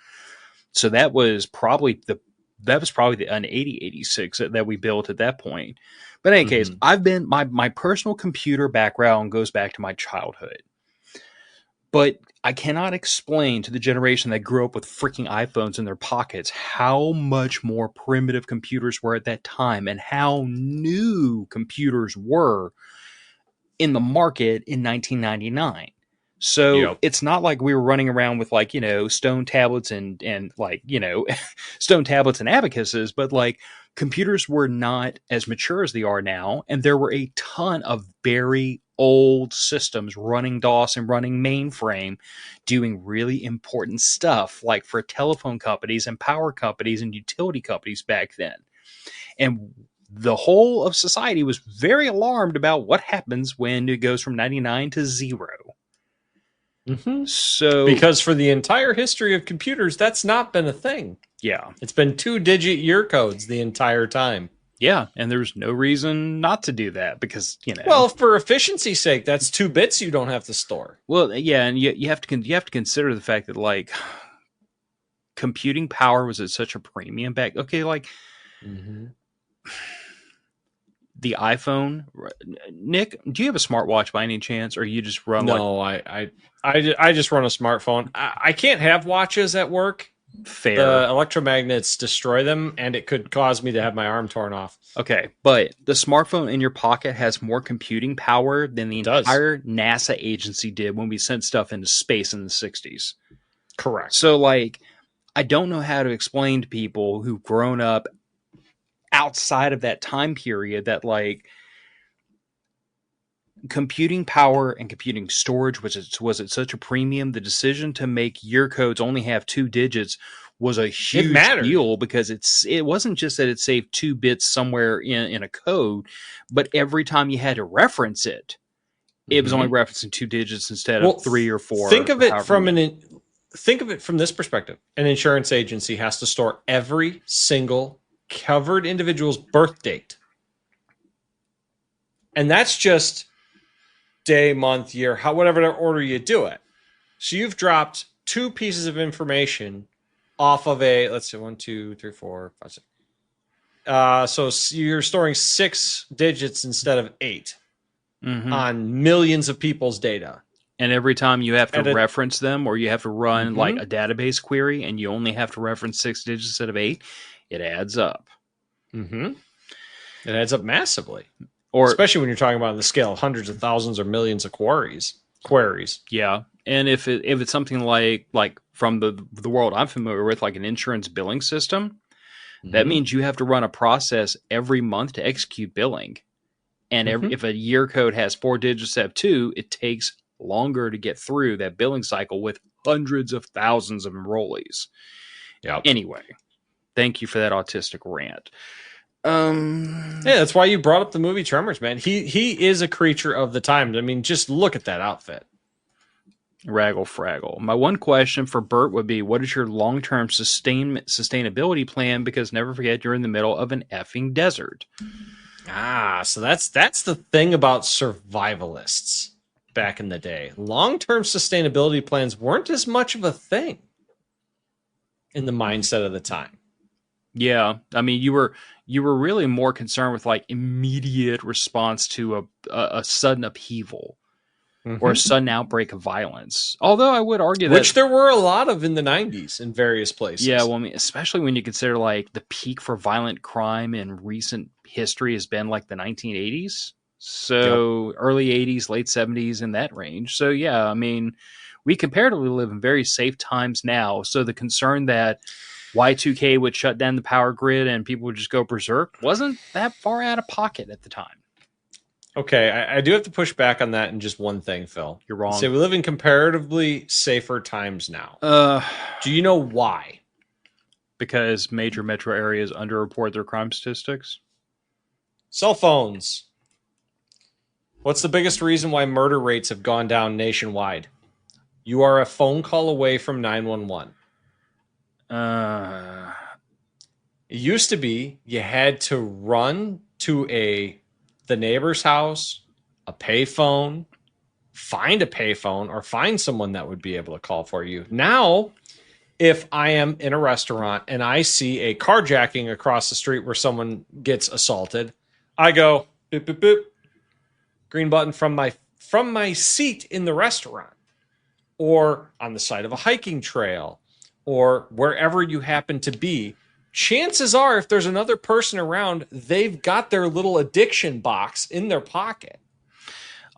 So that was probably an 8086 that we built at that point. But in any case, I've been my personal computer background goes back to my childhood. But I cannot explain to the generation that grew up with freaking iPhones in their pockets how much more primitive computers were at that time and how new computers were in the market in 1999. So it's not like we were running around with like, stone tablets and like, stone tablets and abacuses, but like computers were not as mature as they are now. And there were a ton of very old systems running DOS and running mainframe doing really important stuff like for telephone companies and power companies and utility companies back then. And the whole of society was very alarmed about what happens when it goes from 99 to 0. Mm-hmm. So, because for the entire history of computers, that's not been a thing. Yeah. It's been 2-digit year codes the entire time. Yeah, and there's no reason not to do that because, Well, for efficiency's sake, that's 2 bits you don't have to store. Well, yeah, and you have to consider the fact that like computing power was at such a premium back. Okay, like the iPhone. Nick, do you have a smartwatch by any chance, or you just run? No, I just run a smartphone. I can't have watches at work. Fair. The electromagnets destroy them, and it could cause me to have my arm torn off. Okay, but the smartphone in your pocket has more computing power than the entire NASA agency did when we sent stuff into space in the 60s. Correct. So, like, I don't know how to explain to people who've grown up outside of that time period that, like, computing power and computing storage was at such a premium. The decision to make year codes only have 2 digits was a huge deal because it wasn't just that it saved 2 bits somewhere in a code, but every time you had to reference it, it was only referencing 2 digits instead of 3 or 4. Think of it from this perspective. An insurance agency has to store every single covered individual's birth date. And that's just day, month, year, whatever order you do it. So you've dropped 2 pieces of information off of let's see, 1, 2, 3, 4, 5, 6. So you're storing 6 digits instead of 8 on millions of people's data. And every time you have to reference them or you have to run like a database query and you only have to reference 6 digits instead of 8, it adds up. It adds up massively. Or especially when you're talking about the scale of hundreds of thousands or millions of queries. Yeah. And if it's something like from the world I'm familiar with, like an insurance billing system, that means you have to run a process every month to execute billing. And if a year code has 4 digits instead of 2, it takes longer to get through that billing cycle with hundreds of thousands of enrollees. Yeah. Anyway, thank you for that autistic rant. Yeah, that's why you brought up the movie Tremors, man. He is a creature of the time. I mean, just look at that outfit. Raggle fraggle. My one question for Bert would be, what is your long-term sustainability plan? Because never forget, you're in the middle of an effing desert. So that's the thing about survivalists back in the day. Long-term sustainability plans weren't as much of a thing in the mindset of the time. Yeah, I mean, you were really more concerned with like immediate response to a sudden upheaval. or a sudden outbreak of violence. Although I would argue Which that, there were a lot of in the 90s in various places. yeah, well, I mean, especially when you consider like the peak for violent crime in recent history has been like the 1980s. So early 80s, late 70s, in that range. So yeah, I mean, we comparatively live in very safe times now. So the concern that Y2K would shut down the power grid and people would just go berserk wasn't that far out of pocket at the time. Okay, I do have to push back on that in just one thing, Phil. You're wrong. Say we live in comparatively safer times now. Do you know why? Because major metro areas underreport their crime statistics. Cell phones. What's the biggest reason why murder rates have gone down nationwide? You are a phone call away from 911. It used to be you had to run to the neighbor's house, a payphone, find a payphone, or find someone that would be able to call for you. Now, if I am in a restaurant and I see a carjacking across the street where someone gets assaulted, I go boop boop boop, green button from my seat in the restaurant, or on the side of a hiking trail, or wherever you happen to be. Chances are, if there's another person around, they've got their little addiction box in their pocket.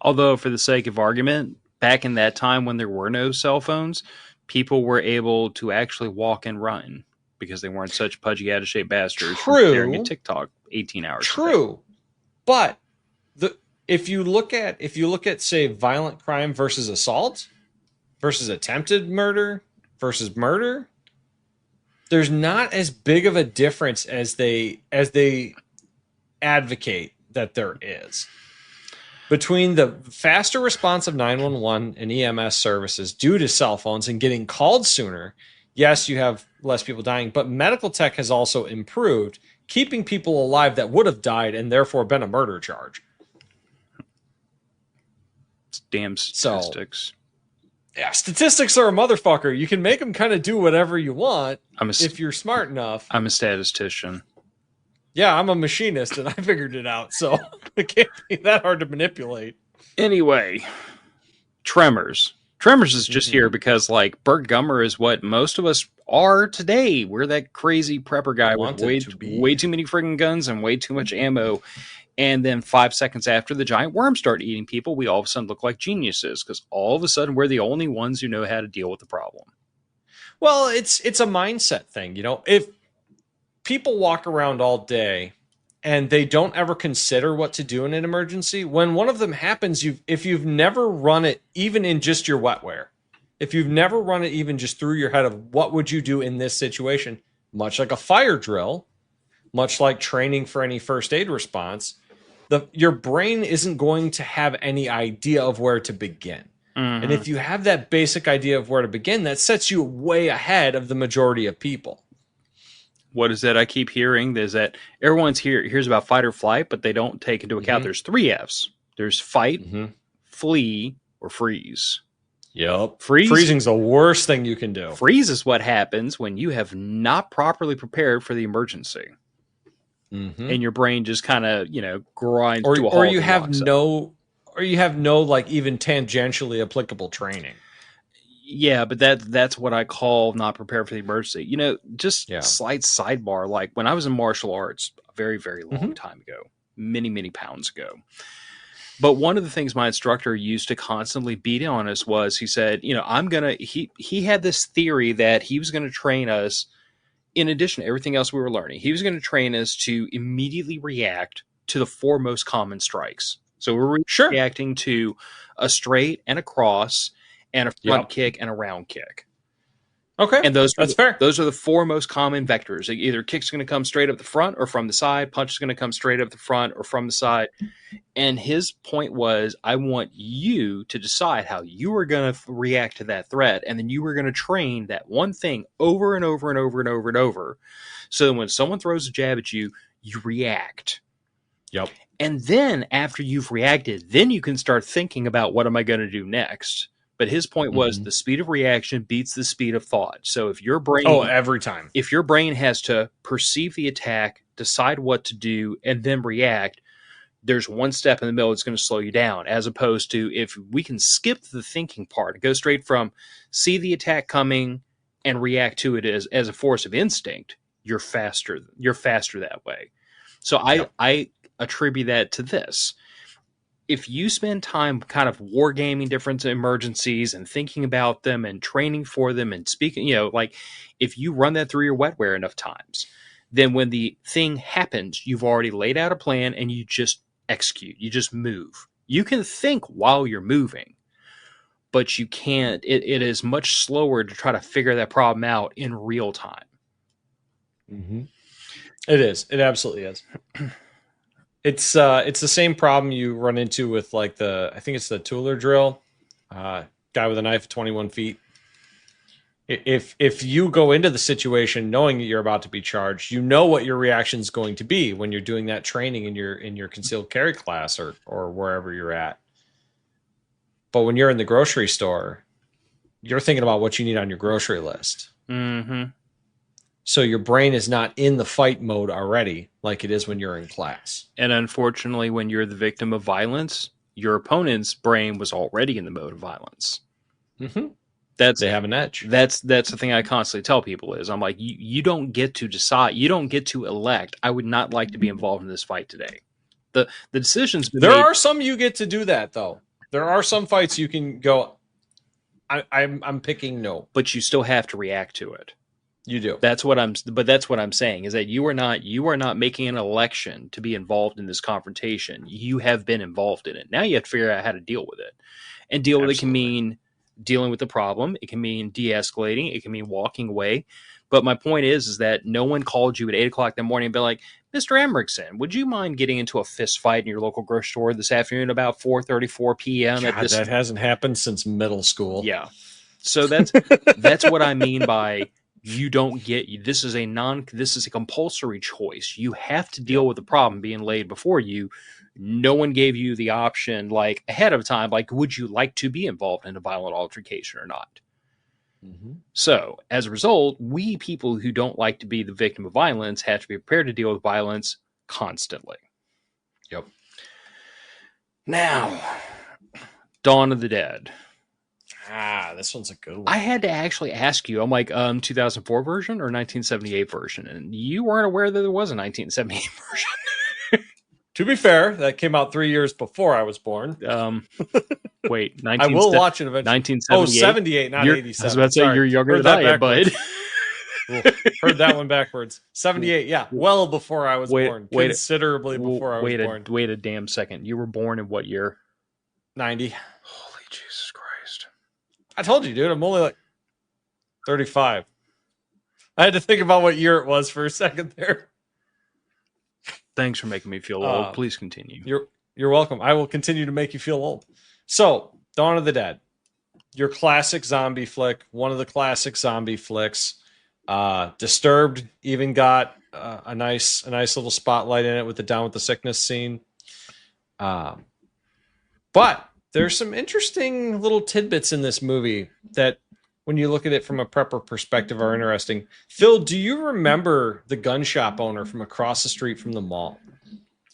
Although, for the sake of argument, back in that time when there were no cell phones, people were able to actually walk and run because they weren't such pudgy, out-of-shape bastards staring at TikTok 18 hours. True, but if you look at say violent crime versus assault versus attempted murder versus murder, there's not as big of a difference as they advocate that there is. Between the faster response of 911 and EMS services due to cell phones and getting called sooner, yes, you have less people dying, but medical tech has also improved, keeping people alive that would have died and therefore been a murder charge. It's damn statistics. Yeah, statistics are a motherfucker. You can make them kind of do whatever you want if you're smart enough. I'm a statistician. Yeah, I'm a machinist, and I figured it out, so it can't be that hard to manipulate. Anyway, Tremors. Tremors is just here because, like, Burt Gummer is what most of us are today. We're that crazy prepper guy with way too many friggin' guns and way too much ammo. And then 5 seconds after the giant worms start eating people, we all of a sudden look like geniuses because all of a sudden we're the only ones who know how to deal with the problem. Well, it's a mindset thing, you know. If people walk around all day and they don't ever consider what to do in an emergency, when one of them happens, if you've never run it even in just your wetware, if you've never run it even just through your head of what would you do in this situation, much like a fire drill, much like training for any first aid response, your brain isn't going to have any idea of where to begin. And if you have that basic idea of where to begin, that sets you way ahead of the majority of people. What is that I keep hearing? Is that everyone's hears about fight or flight, but they don't take into account there's 3 F's. There's fight, flee, or freeze. Yep. Freezing's the worst thing you can do. Freeze is what happens when you have not properly prepared for the emergency. And your brain just kind of, grinds to a halt. Or you have no like even tangentially applicable training. Yeah, but that's what I call not prepared for the emergency. Slight sidebar, like when I was in martial arts a very, very long time ago, many, many pounds ago. But one of the things my instructor used to constantly beat on us was he said, he had this theory that he was going to train us. In addition to everything else we were learning, he was going to train us to immediately react to the 4 most common strikes. So we're reacting to a straight and a cross and a front kick and a round kick. Okay, and that's fair. Those are the 4 most common vectors. Either kick's going to come straight up the front or from the side. Punch is going to come straight up the front or from the side. And his point was, I want you to decide how you are going to react to that threat. And then you are going to train that one thing over and over and over and over and over. So that when someone throws a jab at you, you react. Yep. And then after you've reacted, then you can start thinking about what am I going to do next. But his point was the speed of reaction beats the speed of thought. So if your brain... Oh, every time. If your brain has to perceive the attack, decide what to do, and then react, there's one step in the middle that's going to slow you down, as opposed to if we can skip the thinking part, go straight from see the attack coming and react to it as a force of instinct. You're faster. You're faster that way. So I attribute that to this. If you spend time kind of wargaming different emergencies and thinking about them and training for them and speaking, like if you run that through your wetware enough times, then when the thing happens, you've already laid out a plan and you just execute. You just move. You can think while you're moving, but you can't. It is much slower to try to figure that problem out in real time. Mm-hmm. It is. It absolutely is. It's the same problem you run into with like I think it's the Tooler drill, guy with a knife 21 feet. If you go into the situation knowing that you're about to be charged, you know what your reaction is going to be when you're doing that training in your concealed carry class or wherever you're at. But when you're in the grocery store, you're thinking about what you need on your grocery list. Mm-hmm. So your brain is not in the fight mode already like it is when you're in class. And unfortunately, when you're the victim of violence, your opponent's brain was already in the mode of violence. Mm-hmm. They have an edge. That's the thing I constantly tell people is I'm like, you don't get to decide. You don't get to elect. I would not like to be involved in this fight today. The decisions been there made. Are some you get to do that though. There are some fights you can go, I'm picking no. But you still have to react to it. You do. That's what I'm saying is that you are not making an election to be involved in this confrontation. You have been involved in it. Now you have to figure out how to deal with it. And deal with it can mean dealing with the problem. It can mean de-escalating. It can mean walking away. But my point is that no one called you at 8:00 in the morning and be like, Mr. Emricson, would you mind getting into a fist fight in your local grocery store this afternoon about 4:34 p.m. God, that hasn't happened since middle school. Yeah. So that's what I mean by you don't get this is a compulsory choice. You have to deal with the problem being laid before you. No one gave you the option like ahead of time, like, would you like to be involved in a violent altercation or not? Mm-hmm. So as a result, we people who don't like to be the victim of violence have to be prepared to deal with violence constantly. Yep. Now, Dawn of the Dead. This one's a good one. I had to actually ask you, I'm like, 2004 version or 1978 version? And you weren't aware that there was a 1978 version. To be fair, that came out 3 years before I was born. Wait, I will watch it eventually. 78, not 87. I was about to say, you're younger than I am, bud. Heard that one backwards. 78, yeah. Well before I was born. Considerably before I was born. Wait a damn second. You were born in what year? 90. Holy Jesus Christ. I told you, dude. I'm only like 35. I had to think about what year it was for a second there. Thanks for making me feel old. Please continue. You're welcome. I will continue to make you feel old. So, Dawn of the Dead, your classic zombie flick, one of the classic zombie flicks. Disturbed even got a nice little spotlight in it with the Down with the Sickness scene. But there's some interesting little tidbits in this movie that, when you look at it from a prepper perspective, are interesting. Phil, do you remember the gun shop owner from across the street from the mall?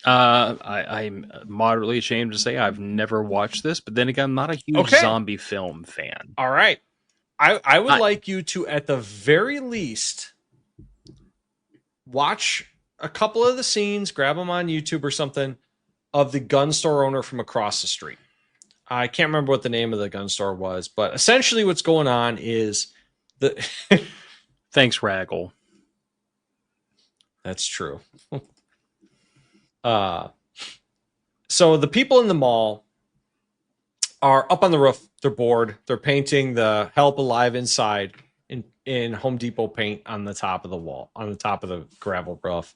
I'm moderately ashamed to say I've never watched this, but then again, I'm not a huge zombie film fan. All right. I would like you to, at the very least, watch a couple of the scenes, grab them on YouTube or something, of the gun store owner from across the street. I can't remember what the name of the gun store was, but essentially what's going on is the... Thanks, Raggle. That's true. So the people in the mall are up on the roof. They're bored. They're painting the Help Alive inside in Home Depot paint on the top of the wall, on the top of the gravel roof.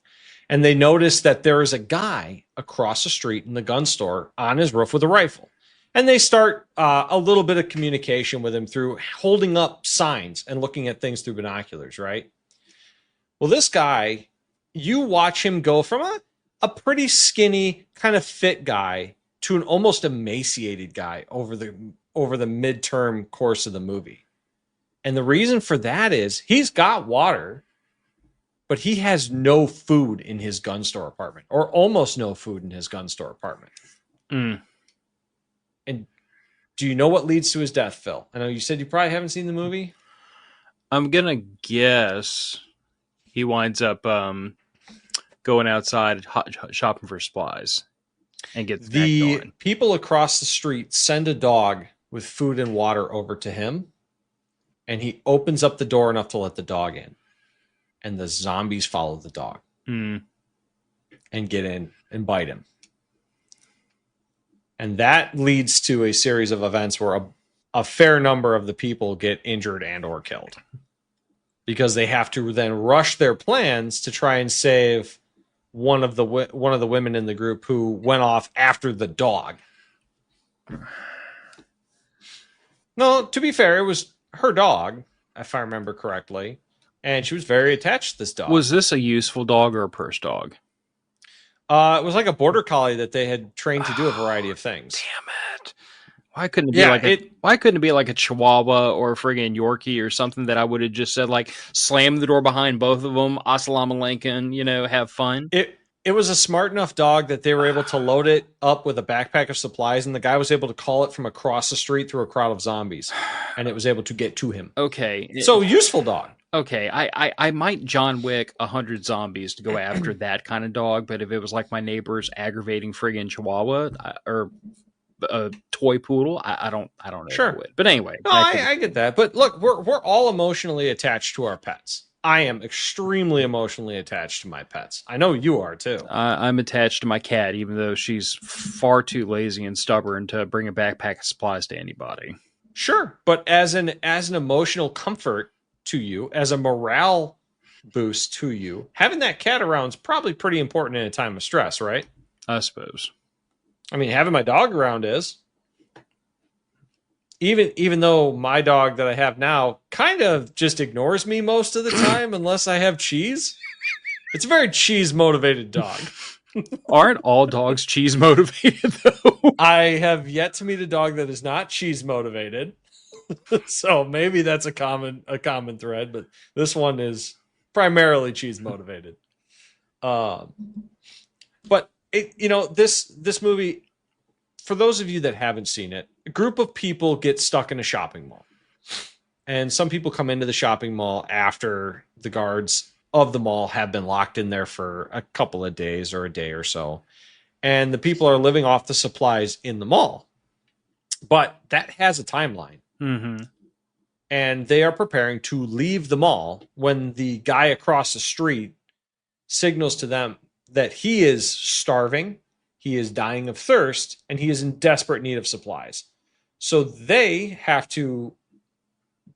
And they notice that there is a guy across the street in the gun store on his roof with a rifle. And they start a little bit of communication with him through holding up signs and looking at things through binoculars, right? Well, this guy, you watch him go from a pretty skinny, kind of fit guy to an almost emaciated guy over the midterm course of the movie. And the reason for that is he's got water, but he has no food in his gun store apartment, or almost no food in his gun store apartment. Mm. And do you know what leads to his death, Phil? I know you said you probably haven't seen the movie. I'm gonna guess he winds up going outside shopping for supplies and gets snagged The on. people across the street send a dog with food and water over to him, and he opens up the door enough to let the dog in. And the zombies follow the dog Mm. and get in and bite him. And that leads to a series of events where a fair number of the people get injured and or killed. Because they have to then rush their plans to try and save one of the women in the group who went off after the dog. No, to be fair, it was her dog, if I remember correctly, and she was very attached to this dog. Was this a useful dog or a purse dog? It was like a border collie that they had trained to do a variety of things. Damn it! Why couldn't it be like a Chihuahua or a friggin' Yorkie or something that I would have just said like slam the door behind both of them, assalamu alaikum, have fun. It was a smart enough dog that they were able to load it up with a backpack of supplies, and the guy was able to call it from across the street through a crowd of zombies, and it was able to get to him. Okay, so useful dog. Okay, I might John Wick 100 zombies to go after that kind of dog, but if it was like my neighbor's aggravating friggin' Chihuahua or a toy poodle, I don't know. Sure, but anyway, no, I get that. But look, we're all emotionally attached to our pets. I am extremely emotionally attached to my pets. I know you are too. I'm attached to my cat, even though she's far too lazy and stubborn to bring a backpack of supplies to anybody. Sure, but as an emotional comfort to you, as a morale boost to you, having that cat around is probably pretty important in a time of stress, right? I suppose. I mean, having my dog around is. Even though my dog that I have now kind of just ignores me most of the time unless I have cheese. It's a very cheese motivated dog. Aren't all dogs cheese motivated though? I have yet to meet a dog that is not cheese motivated. So maybe that's a common thread, but this one is primarily cheese motivated. But this movie, for those of you that haven't seen it, a group of people get stuck in a shopping mall. And some people come into the shopping mall after the guards of the mall have been locked in there for a couple of days or a day or so. And the people are living off the supplies in the mall. But that has a timeline. Mm-hmm. And they are preparing to leave the mall when the guy across the street signals to them that he is starving, he is dying of thirst, and he is in desperate need of supplies. So they have to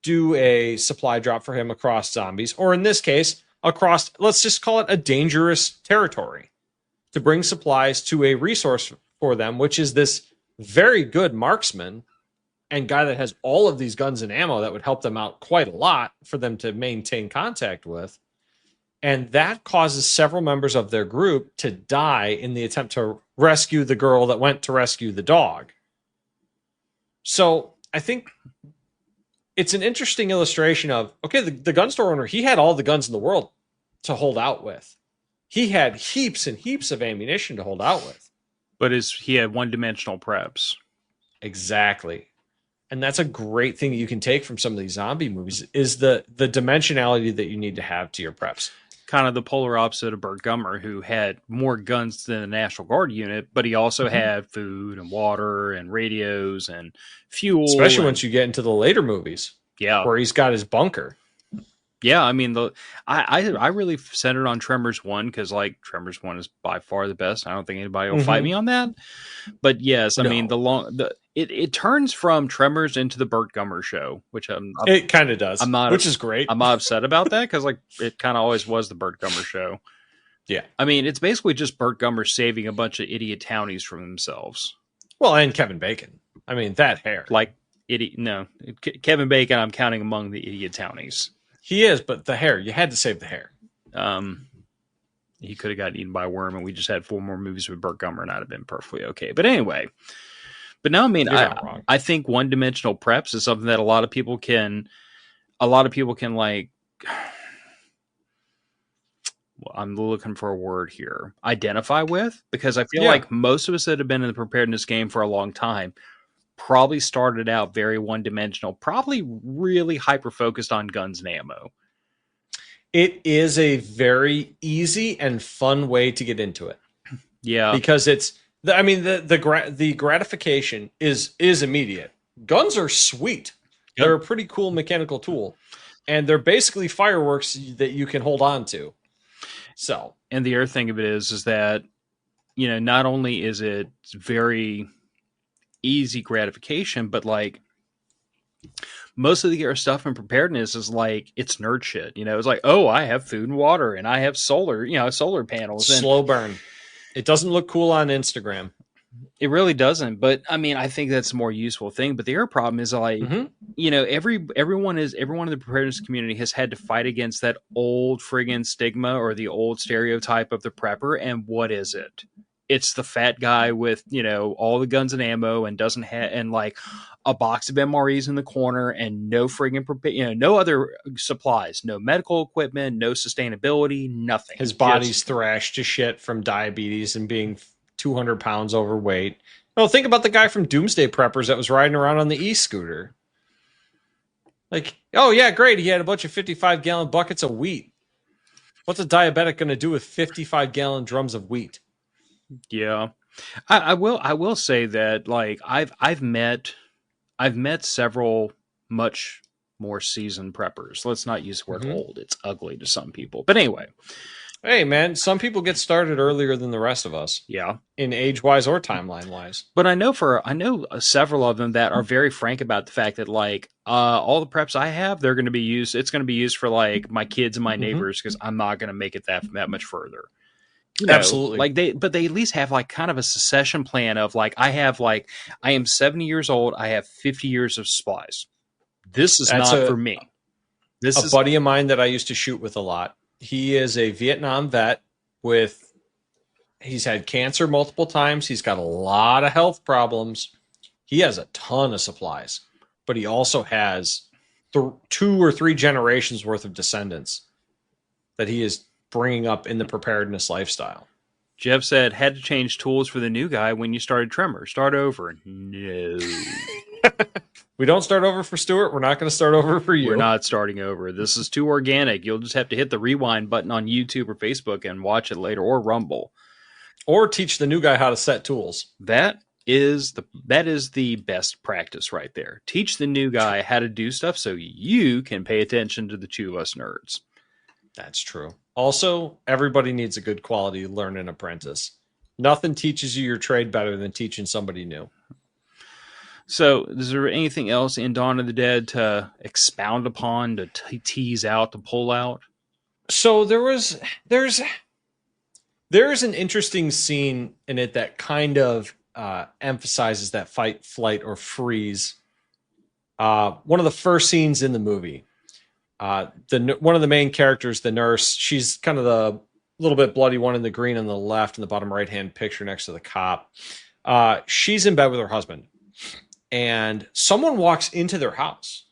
do a supply drop for him across zombies, or in this case, across, let's just call it a dangerous territory, to bring supplies to a resource for them, which is this very good marksman and guy that has all of these guns and ammo that would help them out quite a lot for them to maintain contact with. And that causes several members of their group to die in the attempt to rescue the girl that went to rescue the dog. So I think it's an interesting illustration of, okay, the gun store owner, he had all the guns in the world to hold out with. He had heaps and heaps of ammunition to hold out with. But he had one-dimensional preps. Exactly. And that's a great thing that you can take from some of these zombie movies is the dimensionality that you need to have to your preps. Kind of the polar opposite of Burt Gummer, who had more guns than the National Guard unit, but he also had food and water and radios and fuel. Especially once you get into the later movies. Yeah. Where he's got his bunker. Yeah, I mean, I really centered on Tremors 1 because, like, Tremors 1 is by far the best. I don't think anybody will fight me on that. But yes, I mean, it turns from Tremors into the Burt Gummer show, which it kind of does, which is great. I'm not upset about that because, like, it kind of always was the Burt Gummer show. Yeah, I mean, it's basically just Burt Gummer saving a bunch of idiot townies from themselves. Well, and Kevin Bacon. I mean, that hair, like Kevin Bacon. I'm counting among the idiot townies. He is, but the hair, you had to save the hair. He could have gotten eaten by a worm, and we just had 4 more movies with Burt Gummer, and I'd have been perfectly okay. But anyway, no, I mean, I think one-dimensional preps is something that a lot of people can like. I'm looking for a word here, identify with, because I feel Yeah, like most of us that have been in the preparedness game for a long time probably started out very one dimensional, probably really hyper focused on guns and ammo. it is a very easy and fun way to get into it Yeah. because I mean, the gratification is immediate. Guns are sweet. Yep. They're a pretty cool mechanical tool, and they're basically fireworks that you can hold on to. So, And the other thing of it is that, not only is it very easy gratification, but like most of the other stuff in preparedness is like it's nerd shit. It's like, oh, I have food and water and I have solar panels, and slow burn. It doesn't look cool on Instagram. it really doesn't. But I mean, I think that's a more useful thing. But the other problem is like, Mm-hmm. everyone in the preparedness community has had to fight against that old friggin' stigma or the old stereotype of the prepper. And what is it? It's the fat guy with all the guns and ammo and doesn't have and like a box of MREs in the corner and no friggin' no other supplies, no medical equipment, no sustainability, nothing. His body's thrashed to shit from diabetes and being 200 pounds overweight. Well, think about the guy from Doomsday Preppers that was riding around on the e-scooter. Like, oh yeah, great. He had a bunch of 55-gallon buckets of wheat. What's a diabetic going to do with 55-gallon drums of wheat? Yeah, I will say that like I've met several much more seasoned preppers. Let's not use the word old. It's ugly to some people. But anyway, Hey man, some people get started earlier than the rest of us, yeah. in age-wise or timeline-wise. But I know several of them that are very frank about the fact that like all the preps I have, they're going to be used. It's going to be used for like my kids and my neighbors because I'm not going to make it that much further. Absolutely. Like they at least have like kind of a succession plan of like I am 70 years old. I have 50 years of supplies. This is That's not for me. This a is buddy of mine that I used to shoot with a lot. He is a Vietnam vet with he's had cancer multiple times. He's got a lot of health problems. He has a ton of supplies, but he also has 2 or 3 generations worth of descendants that he is bringing up in the preparedness lifestyle. Jeff said, had to change tools for the new guy when you started Tremor. Start over. No. We don't start over for Stuart. We're not going to start over for you. We're not starting over. This is too organic. You'll just have to hit the rewind button on YouTube or Facebook and watch it later, or Rumble. Or teach the new guy how to set tools. That is the best practice right there. Teach the new guy how to do stuff so you can pay attention to the two of us nerds. That's true. Also, everybody needs a good quality learn and apprentice. Nothing teaches you your trade better than teaching somebody new. So, is there anything else in Dawn of the Dead to expound upon, to tease out, to pull out? So there's an interesting scene in it that kind of emphasizes that fight, flight, or freeze. One of the first scenes in the movie. One of the main characters, the nurse, she's kind of the little bit bloody one in the green on the left in the bottom right hand picture next to the cop. She's in bed with her husband, and someone walks into their house.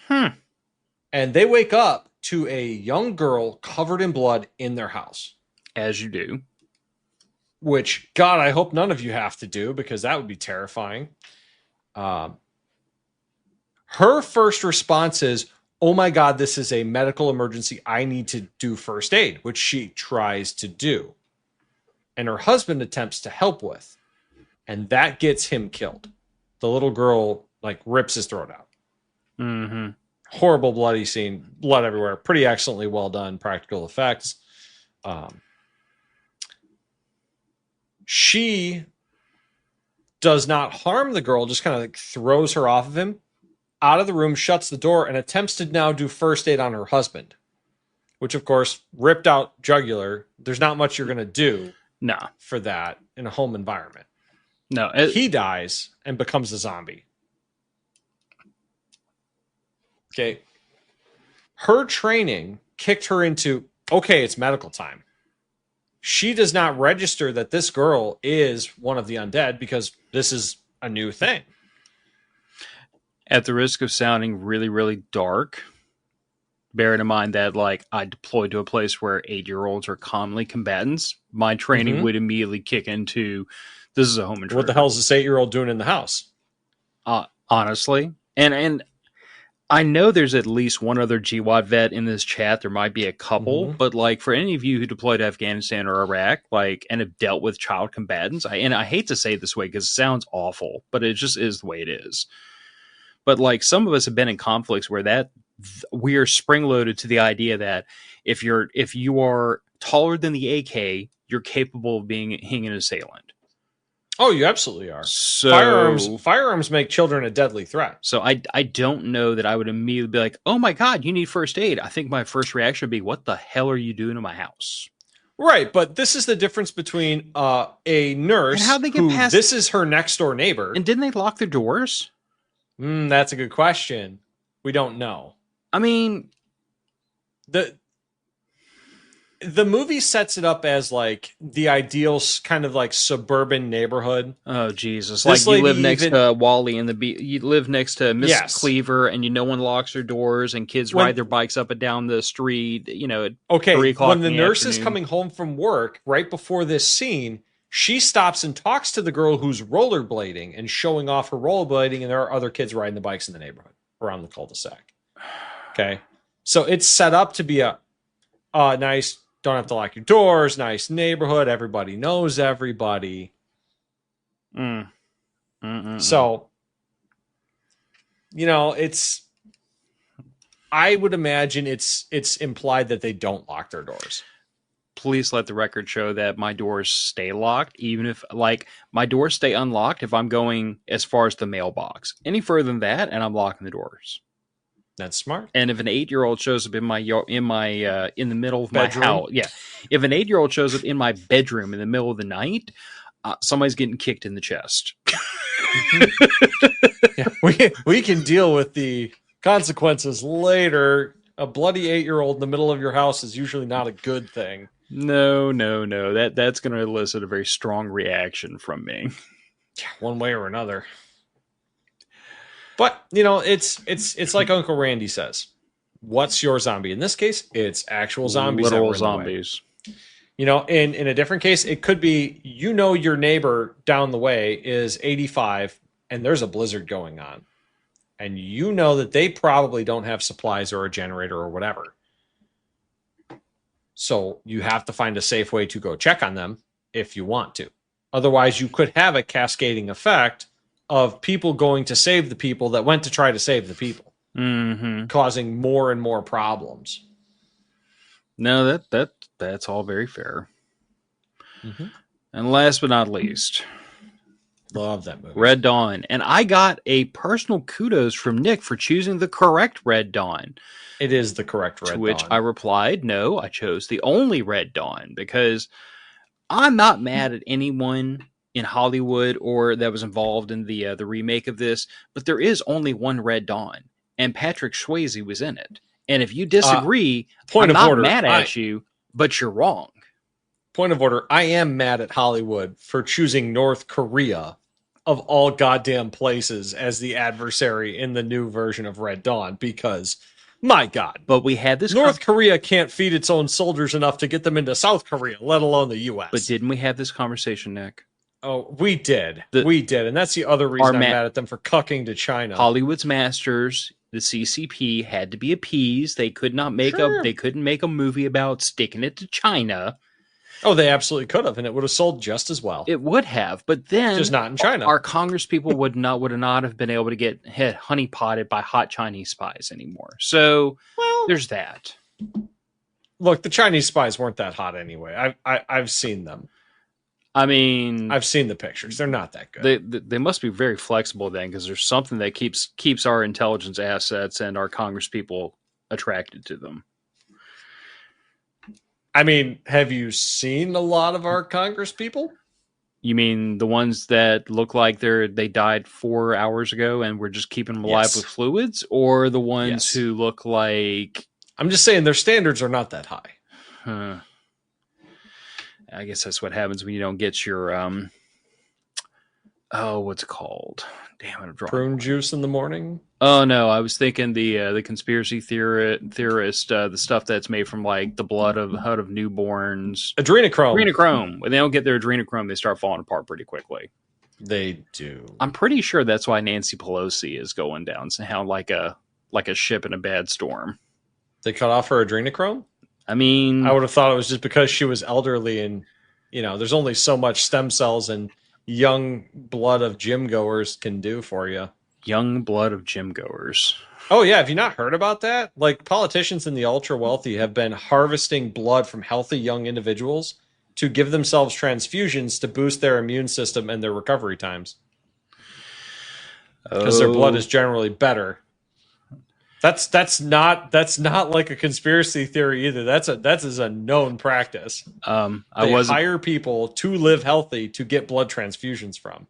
And they wake up to a young girl covered in blood in their house. As you do. Which, God, I hope none of you have to do, because that would be terrifying. Her first response is, oh my God, this is a medical emergency. I need to do first aid, which she tries to do. And her husband attempts to help with. And that gets him killed. The little girl, like, rips his throat out. Mm-hmm. Horrible bloody scene. Blood everywhere. Pretty excellently well done practical effects. She does not harm the girl, just kind of like throws her off of him, out of the room, shuts the door, and attempts to now do first aid on her husband, which, of course, ripped out jugular. There's not much you're going to do for that in a home environment. No. He dies and becomes a zombie. Okay. Her training kicked her into, okay, it's medical time. She does not register that this girl is one of the undead because this is a new thing. At the risk of sounding really, really dark, Bearing in mind that, like, I deployed to a place where 8-year-olds are commonly combatants, my training would immediately kick into, this is a home intruder. What the hell is this 8-year-old doing in the house? Honestly. And I know there's at least one other GWAT vet in this chat. There might be a couple, but like for any of you who deployed to Afghanistan or Iraq, like, and have dealt with child combatants, and I hate to say it this way because it sounds awful, but it just is the way it is. But like some of us have been in conflicts where we are spring loaded to the idea that if you are taller than the AK, you're capable of being an assailant. Oh, you absolutely are. So firearms make children a deadly threat. So I don't know that I would immediately be like, oh my God, you need first aid. I think my first reaction would be, what the hell are you doing in my house? Right, but this is the difference between a nurse and how they get past, this is her next door neighbor. And didn't they lock their doors? That's a good question. We don't know. I mean, the movie sets it up as like the ideal kind of like suburban neighborhood. Oh Jesus! Like you live next to Wally and you live next to Miss Cleaver, and no one locks their doors, and kids ride their bikes up and down the street. At 3 o'clock. When the nurse is coming home from work, right before this scene, she stops and talks to the girl who's rollerblading and showing off her rollerblading, and there are other kids riding the bikes in the neighborhood around the cul-de-sac. Okay, so it's set up to be a nice. Don't have to lock your doors. Nice neighborhood. Everybody knows everybody. So, it's. I would imagine it's implied that they don't lock their doors. Please let the record show that my doors stay locked, even if, like, my doors stay unlocked if I'm going as far as the mailbox. Any further than that, and I'm locking the doors. That's smart. And if an 8-year-old shows up in the middle of bedroom? My house, if an 8-year-old shows up in my bedroom in the middle of the night, somebody's getting kicked in the chest. We can deal with the consequences later. A bloody 8-year-old in the middle of your house is usually not a good thing. No. That's going to elicit a very strong reaction from me. One way or another. But, it's like Uncle Randy says. What's your zombie? In this case, it's actual zombies. Literal zombies. In a different case, it could be, your neighbor down the way is 85 and there's a blizzard going on. And that they probably don't have supplies or a generator or whatever. So you have to find a safe way to go check on them if you want to. Otherwise, you could have a cascading effect of people going to save the people that went to try to save the people, causing more and more problems. No, that's all very fair. And last but not least, love that movie, Red Dawn. And I got a personal kudos from Nick for choosing the correct Red Dawn. It is the correct Red Dawn. To which I replied, no, I chose the only Red Dawn because I'm not mad at anyone in Hollywood or that was involved in the remake of this, but there is only one Red Dawn, and Patrick Swayze was in it. And if you disagree, I'm not mad at you, but you're wrong. Point of order, I am mad at Hollywood for choosing North Korea of all goddamn places as the adversary in the new version of Red Dawn because, my God. But we had this... North Korea can't feed its own soldiers enough to get them into South Korea, let alone the U.S. But didn't we have this conversation, Nick? Oh, we did. We did. And that's the other reason I'm mad at them for cucking to China. Hollywood's masters, the CCP, had to be appeased. They could not make they couldn't make a movie about sticking it to China. Oh, they absolutely could have, and it would have sold just as well. It would have, but then just not in China. Our Congress people would not have been able to get honeypotted by hot Chinese spies anymore. So there's that. Look, the Chinese spies weren't that hot anyway. I've seen them. I mean, I've seen the pictures. They're not that good. They must be very flexible then, because there's something that keeps our intelligence assets and our Congress people attracted to them. I mean, have you seen a lot of our Congress people? You mean the ones that look like they died 4 hours ago and we're just keeping them alive with fluids, or the ones who look like? I'm just saying their standards are not that high. I guess that's what happens when you don't get your what's it called? Damn it, I'm drawing. Prune juice in the morning. Oh no, I was thinking the conspiracy theorist, the stuff that's made from like the blood of newborns. Adrenochrome. Adrenochrome. When they don't get their adrenochrome, they start falling apart pretty quickly. They do. I'm pretty sure that's why Nancy Pelosi is going down somehow like a ship in a bad storm. They cut off her adrenochrome? I mean, I would have thought it was just because she was elderly and, there's only so much stem cells and young blood of gym goers can do for you. Young blood of gym goers. Oh, yeah. Have you not heard about that? Like, politicians and the ultra wealthy have been harvesting blood from healthy young individuals to give themselves transfusions to boost their immune system and their recovery times. Because their blood is generally better. That's not like a conspiracy theory either. That's a known practice. They hire people to live healthy to get blood transfusions from.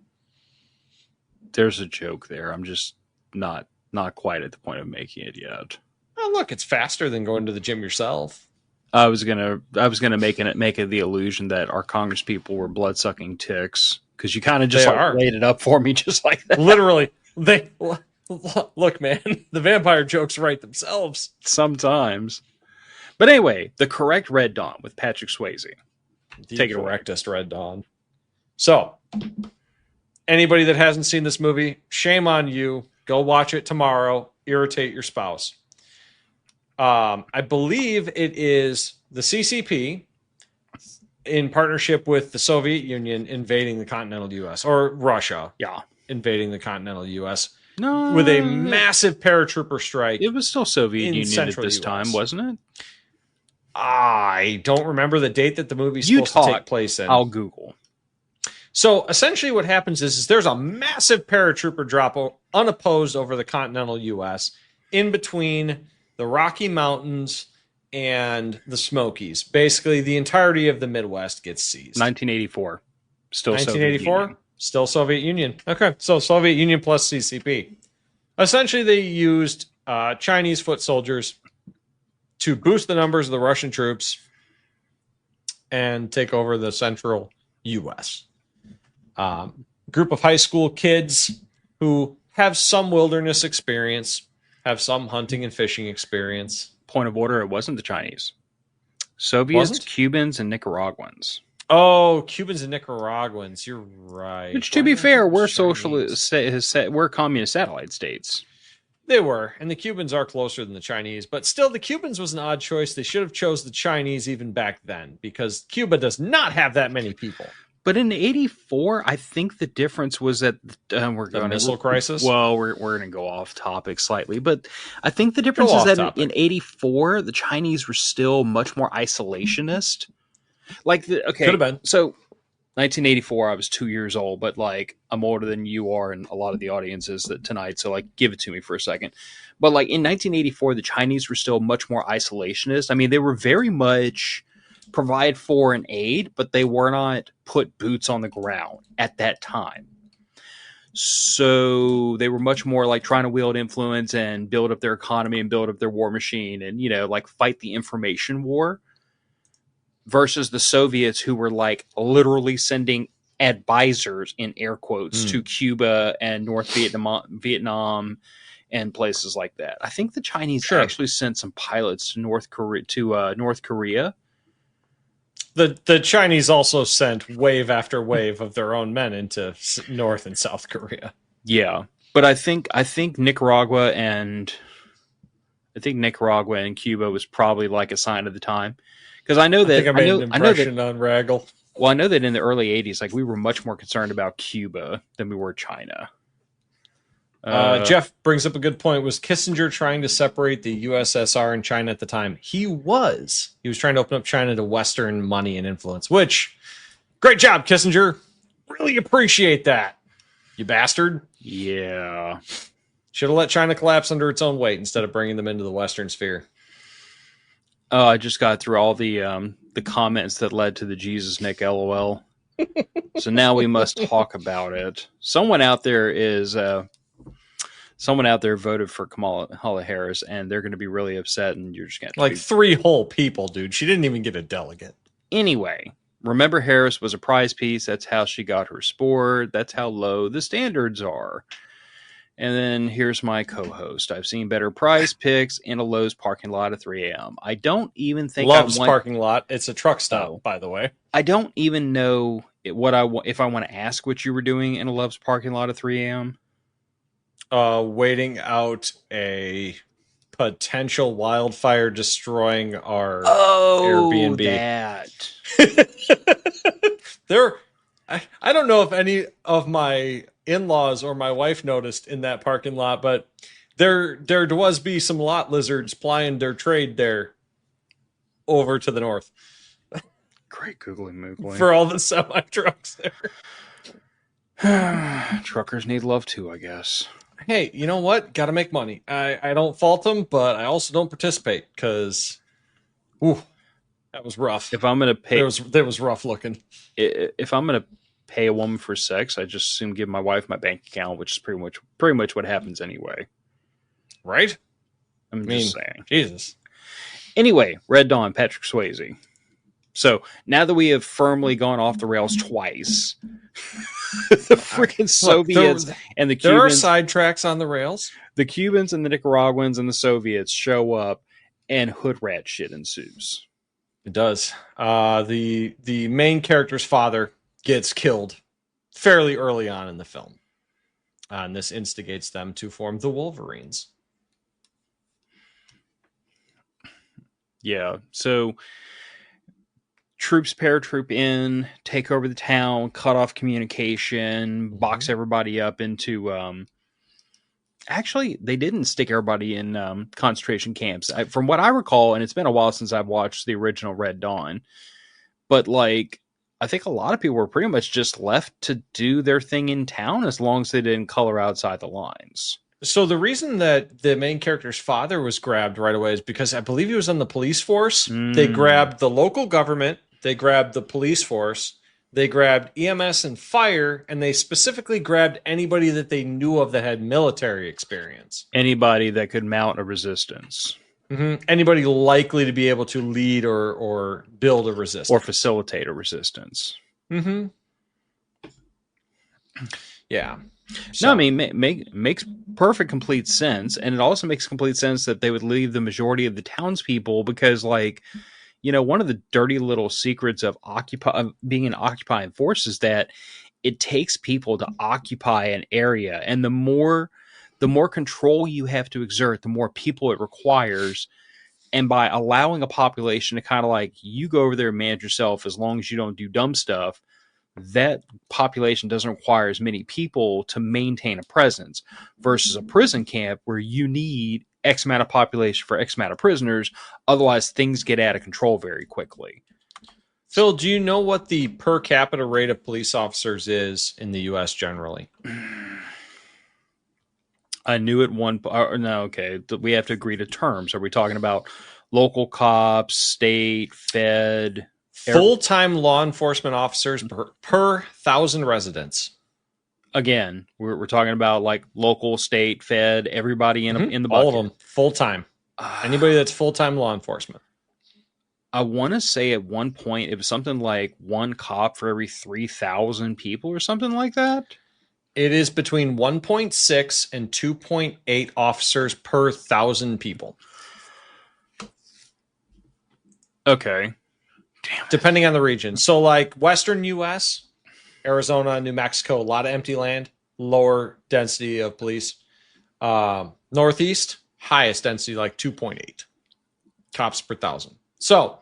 There's a joke there. I'm just not quite at the point of making it yet. Oh, look, it's faster than going to the gym yourself. I was gonna make it the illusion that our Congress people were blood sucking ticks because you kind of just laid it up for me just like that. Literally, look, man, the vampire jokes write themselves sometimes. But anyway, the correct Red Dawn with Patrick Swayze. Take it away. Correctest Red Dawn. So, anybody that hasn't seen this movie, shame on you. Go watch it tomorrow. Irritate your spouse. I believe it is the CCP in partnership with the Soviet Union invading the continental U.S. or Russia. Yeah. Invading the continental U.S. No, with a massive paratrooper strike. It was still Soviet Union at this time, wasn't it? I don't remember the date that the movie's supposed to take place in. I'll Google. So essentially what happens is there's a massive paratrooper drop unopposed over the continental U.S. in between the Rocky Mountains and the Smokies. Basically, the entirety of the Midwest gets seized. 1984. Still 1984? Soviet Union. Still Soviet Union. Okay, so Soviet Union plus CCP. Essentially, they used Chinese foot soldiers to boost the numbers of the Russian troops and take over the central U.S. Group of high school kids who have some wilderness experience, have some hunting and fishing experience. Point of order, it wasn't the Chinese. Soviets, Cubans, and Nicaraguans. Oh, Cubans and Nicaraguans. You're right. Which, to be fair, we're socialist, we're communist satellite states. They were, and the Cubans are closer than the Chinese, but still, the Cubans was an odd choice. They should have chose the Chinese even back then, because Cuba does not have that many people. But in '84, I think the difference was that the missile crisis. Well, we're going to go off topic slightly, but I think the difference is that in '84, the Chinese were still much more isolationist. Could have been. So 1984, I was 2 years old, but like I'm older than you are and a lot of the audiences that tonight. So like, give it to me for a second. But like in 1984, the Chinese were still much more isolationist. I mean, they were very much provide for and aid, but they were not put boots on the ground at that time. So they were much more like trying to wield influence and build up their economy and build up their war machine and, like fight the information war versus the Soviets who were like literally sending advisors in air quotes to Cuba and North Vietnam and places like that. I think the Chinese actually sent some pilots to North Korea. The Chinese also sent wave after wave of their own men into North and South Korea. Yeah, but I think Nicaragua and Cuba was probably like a sign of the time, because I know that I made an impression on Raggle. Well, I know that in the early '80s, like we were much more concerned about Cuba than we were China. Jeff brings up a good point. Was Kissinger trying to separate the USSR and China at the time? He was trying to open up China to Western money and influence, which, great job, Kissinger. Really appreciate that, you bastard. Yeah. Should have let China collapse under its own weight instead of bringing them into the Western sphere. Oh, I just got through all the comments that led to the Jesus Nick LOL. So now we must talk about it. Someone out there voted for Kamala Harris, and they're going to be really upset, and you're just going to... 3 whole people, dude. She didn't even get a delegate. Anyway, remember Harris was a prize piece. That's how she got her sport. That's how low the standards are. And then here's my co-host. I've seen better prize picks in a Lowe's parking lot at 3 a.m. I don't even think Love's I want. parking lot. It's a truck stop, Oh. by the way. I don't even know what I want if I want to ask what you were doing in a Love's parking lot at 3 a.m. Waiting out a potential wildfire destroying our Airbnb. That. I don't know if any of my in-laws or my wife noticed in that parking lot, but there was be some lot lizards plying their trade there over to the north. Great googly moogly. For all the semi trucks there. Truckers need love too, I guess. Hey, you know what? Got to make money. I don't fault them, but I also don't participate because, that was rough. If I'm gonna pay, there was rough looking. If I'm gonna pay a woman for sex, I just assume give my wife my bank account, which is pretty much what happens anyway. Right? I'm just saying. Jesus. Anyway, Red Dawn, Patrick Swayze. So now that we have firmly gone off the rails twice, the freaking Soviets and the Cubans. There are sidetracks on the rails. The Cubans and the Nicaraguans and the Soviets show up, and hood rat shit ensues. It does. The main character's father gets killed fairly early on in the film. And this instigates them to form the Wolverines. Yeah, so troops paratroop in, take over the town, cut off communication, box everybody up into... Actually, they didn't stick everybody in concentration camps. From what I recall, and it's been a while since I've watched the original Red Dawn, but like, I think a lot of people were pretty much just left to do their thing in town as long as they didn't color outside the lines. So the reason that the main character's father was grabbed right away is because I believe he was on the police force. They grabbed the local government. They grabbed the police force. They grabbed EMS and fire, and they specifically grabbed anybody that they knew of that had military experience. Anybody that could mount a resistance. Mm-hmm. Anybody likely to be able to lead or build a resistance. Or facilitate a resistance. Mm-hmm. Yeah. So. No, I mean, makes perfect, complete sense. And it also makes complete sense that they would leave the majority of the townspeople because, like, you know, one of the dirty little secrets of being an occupying force is that it takes people to occupy an area. And the more control you have to exert, the more people it requires. And by allowing a population to kind of like, you go over there and manage yourself as long as you don't do dumb stuff, that population doesn't require as many people to maintain a presence versus a prison camp where you need X amount of population for X amount of prisoners. Otherwise, things get out of control very quickly. Phil, do you know what the per capita rate of police officers is in the U.S. generally? I knew it no, okay. We have to agree to terms. Are we talking about local cops, state, fed? Full-time law enforcement officers per 1,000 residents. Again, we're talking about like local, state, fed, everybody in the bucket. All of them, full-time. Anybody that's full-time law enforcement. I want to say at one point it was something like one cop for every 3,000 people or something like that. It is between 1.6 and 2.8 officers per 1,000 people. Okay. Depending on the region. So like Western U.S., Arizona, New Mexico, a lot of empty land, lower density of police. Northeast, highest density, like 2.8 cops per 1,000. So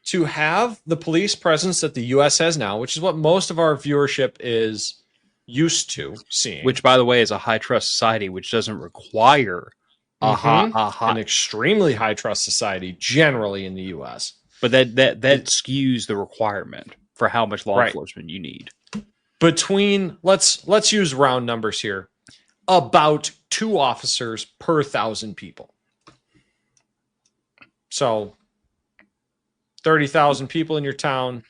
to have the police presence that the U.S. has now, which is what most of our viewership is used to seeing. Which, by the way, is a high trust society, which doesn't require an extremely high trust society generally in the U.S. But that skews the requirement for how much law enforcement you need. Between, let's use round numbers here, about 2 officers per 1,000 people. So 30,000 people in your town,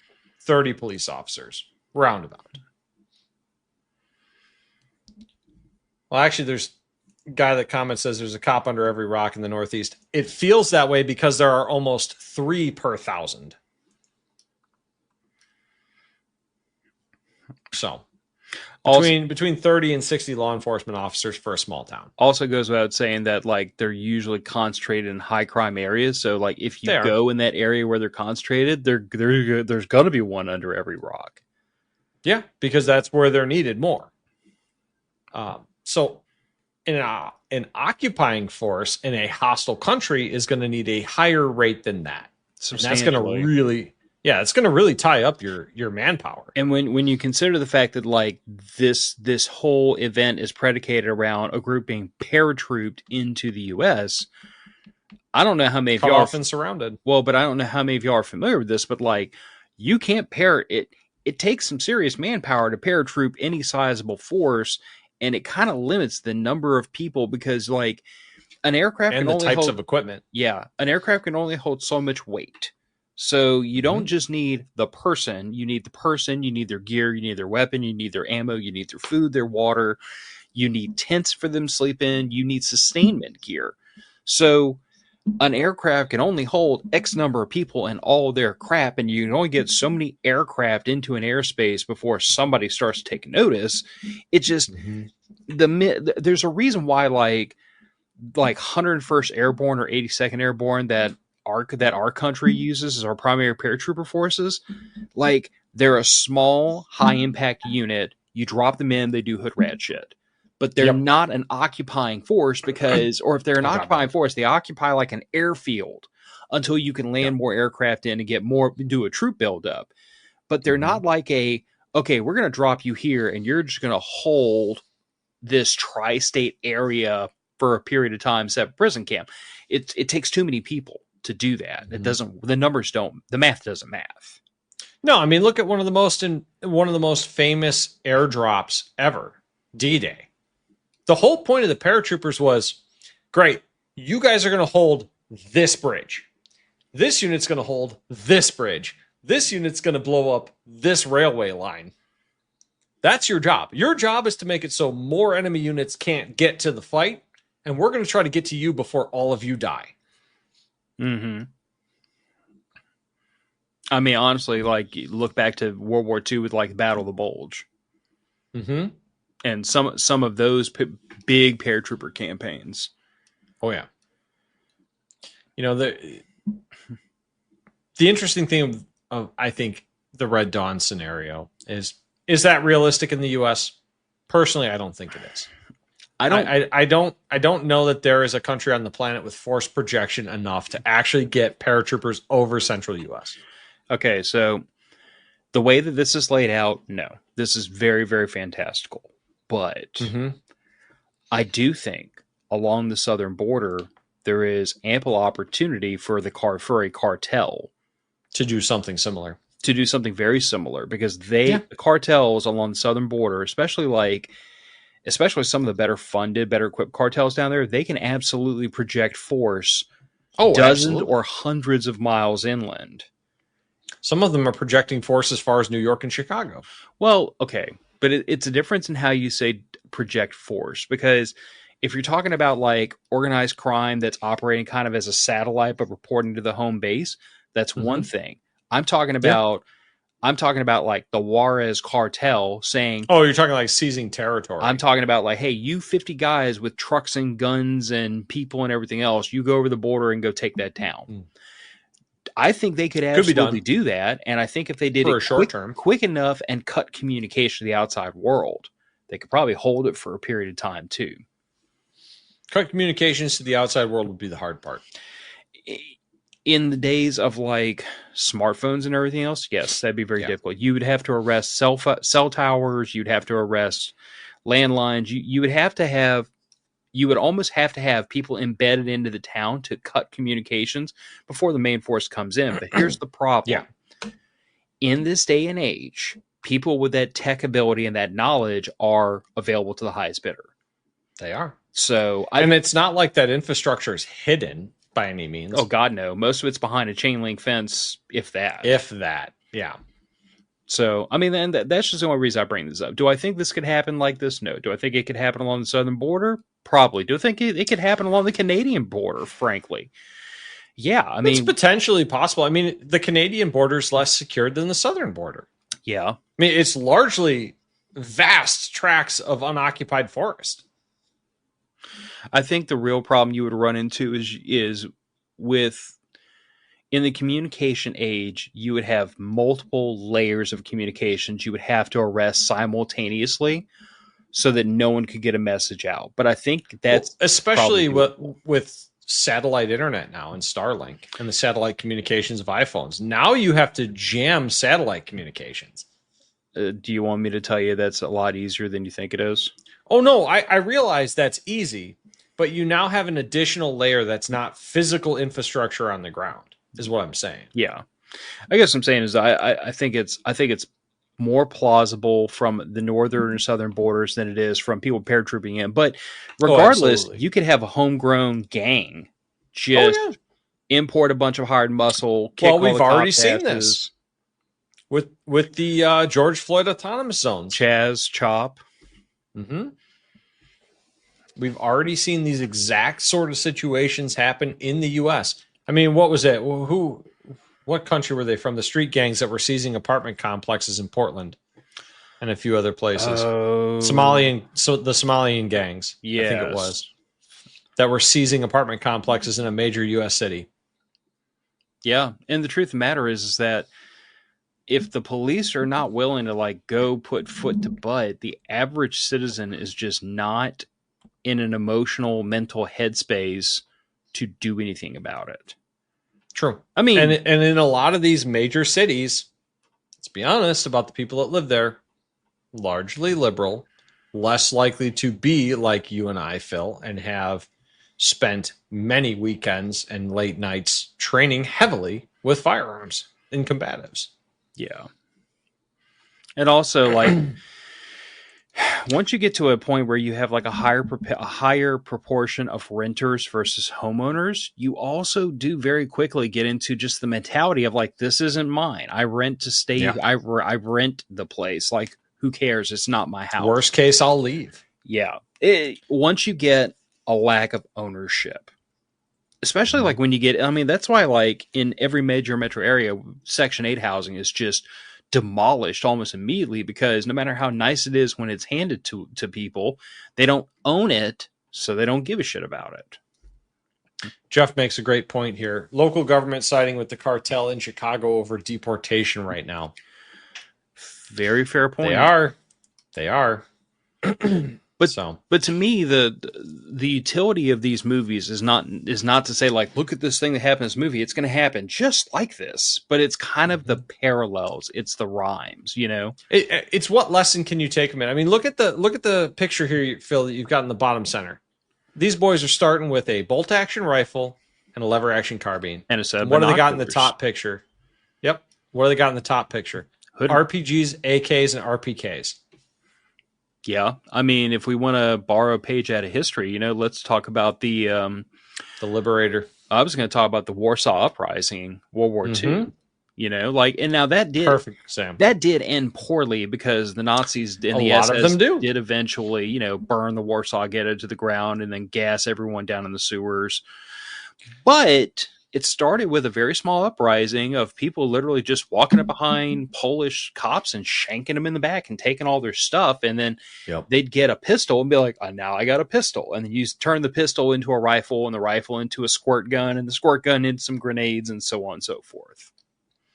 30 police officers, roundabout. Well, actually, there's a guy that comments says there's a cop under every rock in the Northeast. It feels that way because there are almost 3 per 1,000. So, Also, between 30 and 60 law enforcement officers for a small town. also goes without saying that like they're usually concentrated in high crime areas. So like if you They are. go in that area where they're concentrated, there's going to be one under every rock. Yeah, because that's where they're needed more. So an occupying force in a hostile country is going to need a higher rate than that. And that's going to really, it's going to really tie up your manpower. And when you consider the fact that like this whole event is predicated around a group being paratrooped into the U.S., I don't know how many of y'all often surrounded. Well, but I don't know how many of y'all are familiar with this, but like you can't pair it. It takes some serious manpower to paratroop any sizable force, and it kind of limits the number of people because like an aircraft and can the only types hold of equipment. Yeah, an aircraft can only hold so much weight. So you don't just need the person, you need their gear, you need their weapon, you need their ammo, you need their food, their water, you need tents for them to sleep in, you need sustainment gear. So an aircraft can only hold X number of people and all their crap, and you can only get so many aircraft into an airspace before somebody starts to take notice. It just there's a reason why like 101st Airborne or 82nd Airborne that our country uses as our primary paratrooper forces, like they're a small, high impact unit. You drop them in, they do hood rat shit. But they're not an occupying force because, or if they're an occupying force, they occupy like an airfield until you can land more aircraft in and get more, do a troop buildup. But they're not like okay, we're going to drop you here and you're just going to hold this tri-state area for a period of time, set prison camp. It takes too many people to do that. It doesn't, the math doesn't math. No, I mean, look at one of the most famous airdrops ever, D-Day. The whole point of the paratroopers was, great, you guys are going to hold this bridge. This unit's going to hold this bridge. This unit's going to blow up this railway line. That's your job. Your job is to make it so more enemy units can't get to the fight, and we're going to try to get to you before all of you die. Mm-hmm. I mean, honestly, like, look back to World War II with, like, the Battle of the Bulge. Mm-hmm. And some of those big paratrooper campaigns. Oh, yeah. You know, the interesting thing of, I think, the Red Dawn scenario is that realistic in the U.S.? Personally, I don't think it is. I don't know that there is a country on the planet with force projection enough to actually get paratroopers over central U.S. Okay, so the way that this is laid out, no. This is very, very fantastical. But I do think along the southern border, there is ample opportunity for a cartel to do something similar. To do something very similar, because the cartels along the southern border, especially some of the better funded, better equipped cartels down there, they can absolutely project force dozens or hundreds of miles inland. Some of them are projecting force as far as New York and Chicago. Well, okay, but it's a difference in how you say project force, because if you're talking about like organized crime that's operating kind of as a satellite but reporting to the home base, that's one thing. I'm talking about like the Juarez cartel saying, oh, you're talking like seizing territory. I'm talking about like, hey, you 50 guys with trucks and guns and people and everything else, you go over the border and go take that town. I think they could absolutely do that. And I think if they did it quick enough and cut communication to the outside world, they could probably hold it for a period of time too. Cut communications to the outside world would be the hard part. In the days of like smartphones and everything else, yes, that'd be very difficult. You would have to arrest cell towers. You'd have to arrest landlines. You would almost have to have people embedded into the town to cut communications before the main force comes in. But here's the problem. In this day and age, people with that tech ability and that knowledge are available to the highest bidder. They are. So, and it's not like that infrastructure is hidden by any means. Oh God, no. Most of it's behind a chain link fence, if that. Yeah. So, I mean, that's just the only reason I bring this up. Do I think this could happen like this? No. Do I think it could happen along the southern border? Probably. Do I think it could happen along the Canadian border, frankly? Yeah, I mean... It's potentially possible. I mean, the Canadian border is less secured than the southern border. Yeah. I mean, it's largely vast tracts of unoccupied forest. I think the real problem you would run into is with in the communication age, you would have multiple layers of communications you would have to arrest simultaneously so that no one could get a message out. But I think that's especially probably with satellite internet now and Starlink and the satellite communications of iPhones. Now you have to jam satellite communications. Do you want me to tell you that's a lot easier than you think it is? Oh, no, I realize that's easy, but you now have an additional layer that's not physical infrastructure on the ground, is what I'm saying. Yeah. I guess what I'm saying is I think it's more plausible from the northern and southern borders than it is from people paratrooping in. But regardless, you could have a homegrown gang just import a bunch of hard muscle. Well, we've already seen this with the George Floyd autonomous zones. Chaz, Chop. Mm-hmm. We've already seen these exact sort of situations happen in the U.S. I mean, what was it? What country were they from? The street gangs that were seizing apartment complexes in Portland and a few other places. The Somalian gangs, yes. I think it was, that were seizing apartment complexes in a major U.S. city. Yeah, and the truth of the matter is that if the police are not willing to go put foot to butt, the average citizen is just not in an emotional, mental headspace to do anything about it. True. I mean, and in a lot of these major cities, let's be honest about the people that live there, largely liberal, less likely to be like you and I, Phil, and have spent many weekends and late nights training heavily with firearms in combatives. Yeah. And also, once you get to a point where you have a higher proportion of renters versus homeowners, you also do very quickly get into just the mentality of this isn't mine. I rent to stay. Yeah. I rent the place. Who cares? It's not my house. Worst case, I'll leave. Yeah. Once you get a lack of ownership, especially when you get, that's why in every major metro area, Section 8 housing is just demolished almost immediately, because no matter how nice it is when it's handed to people, they don't own it, so they don't give a shit about it. Jeff makes a great point here. Local government siding with the cartel in Chicago over deportation right now. Very fair point. They are. But to me, the utility of these movies is not to say look at this thing that happened in this movie. It's going to happen just like this, but it's kind of the parallels. It's the rhymes, It's what lesson can you take from it? I mean, look at the picture here, Phil, that you've got in the bottom center. These boys are starting with a bolt action rifle and a lever action carbine. And a set of what do they got in the top picture? Yep. What do they got in the top picture? RPGs, AKs, and RPKs. Yeah, if we want to borrow a page out of history, let's talk about the Liberator. I was going to talk about the Warsaw Uprising, World War II. And now that did perfect, Sam. That did end poorly because the Nazis and the SS did eventually, burn the Warsaw Ghetto to the ground and then gas everyone down in the sewers. But it started with a very small uprising of people literally just walking up behind Polish cops and shanking them in the back and taking all their stuff. And then they'd get a pistol and be like, oh, now I got a pistol. And then you turn the pistol into a rifle and the rifle into a squirt gun and the squirt gun into some grenades and so on and so forth.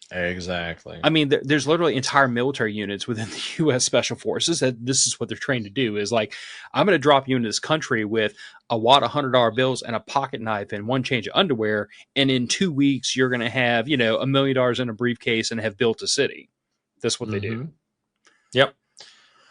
Exactly. There's literally entire military units within the U.S. Special Forces that this is what they're trained to do is I'm going to drop you into this country with a wad of $100 bills and a pocket knife and one change of underwear. And in 2 weeks, you're going to have, $1 million in a briefcase and have built a city. That's what they do. Yep.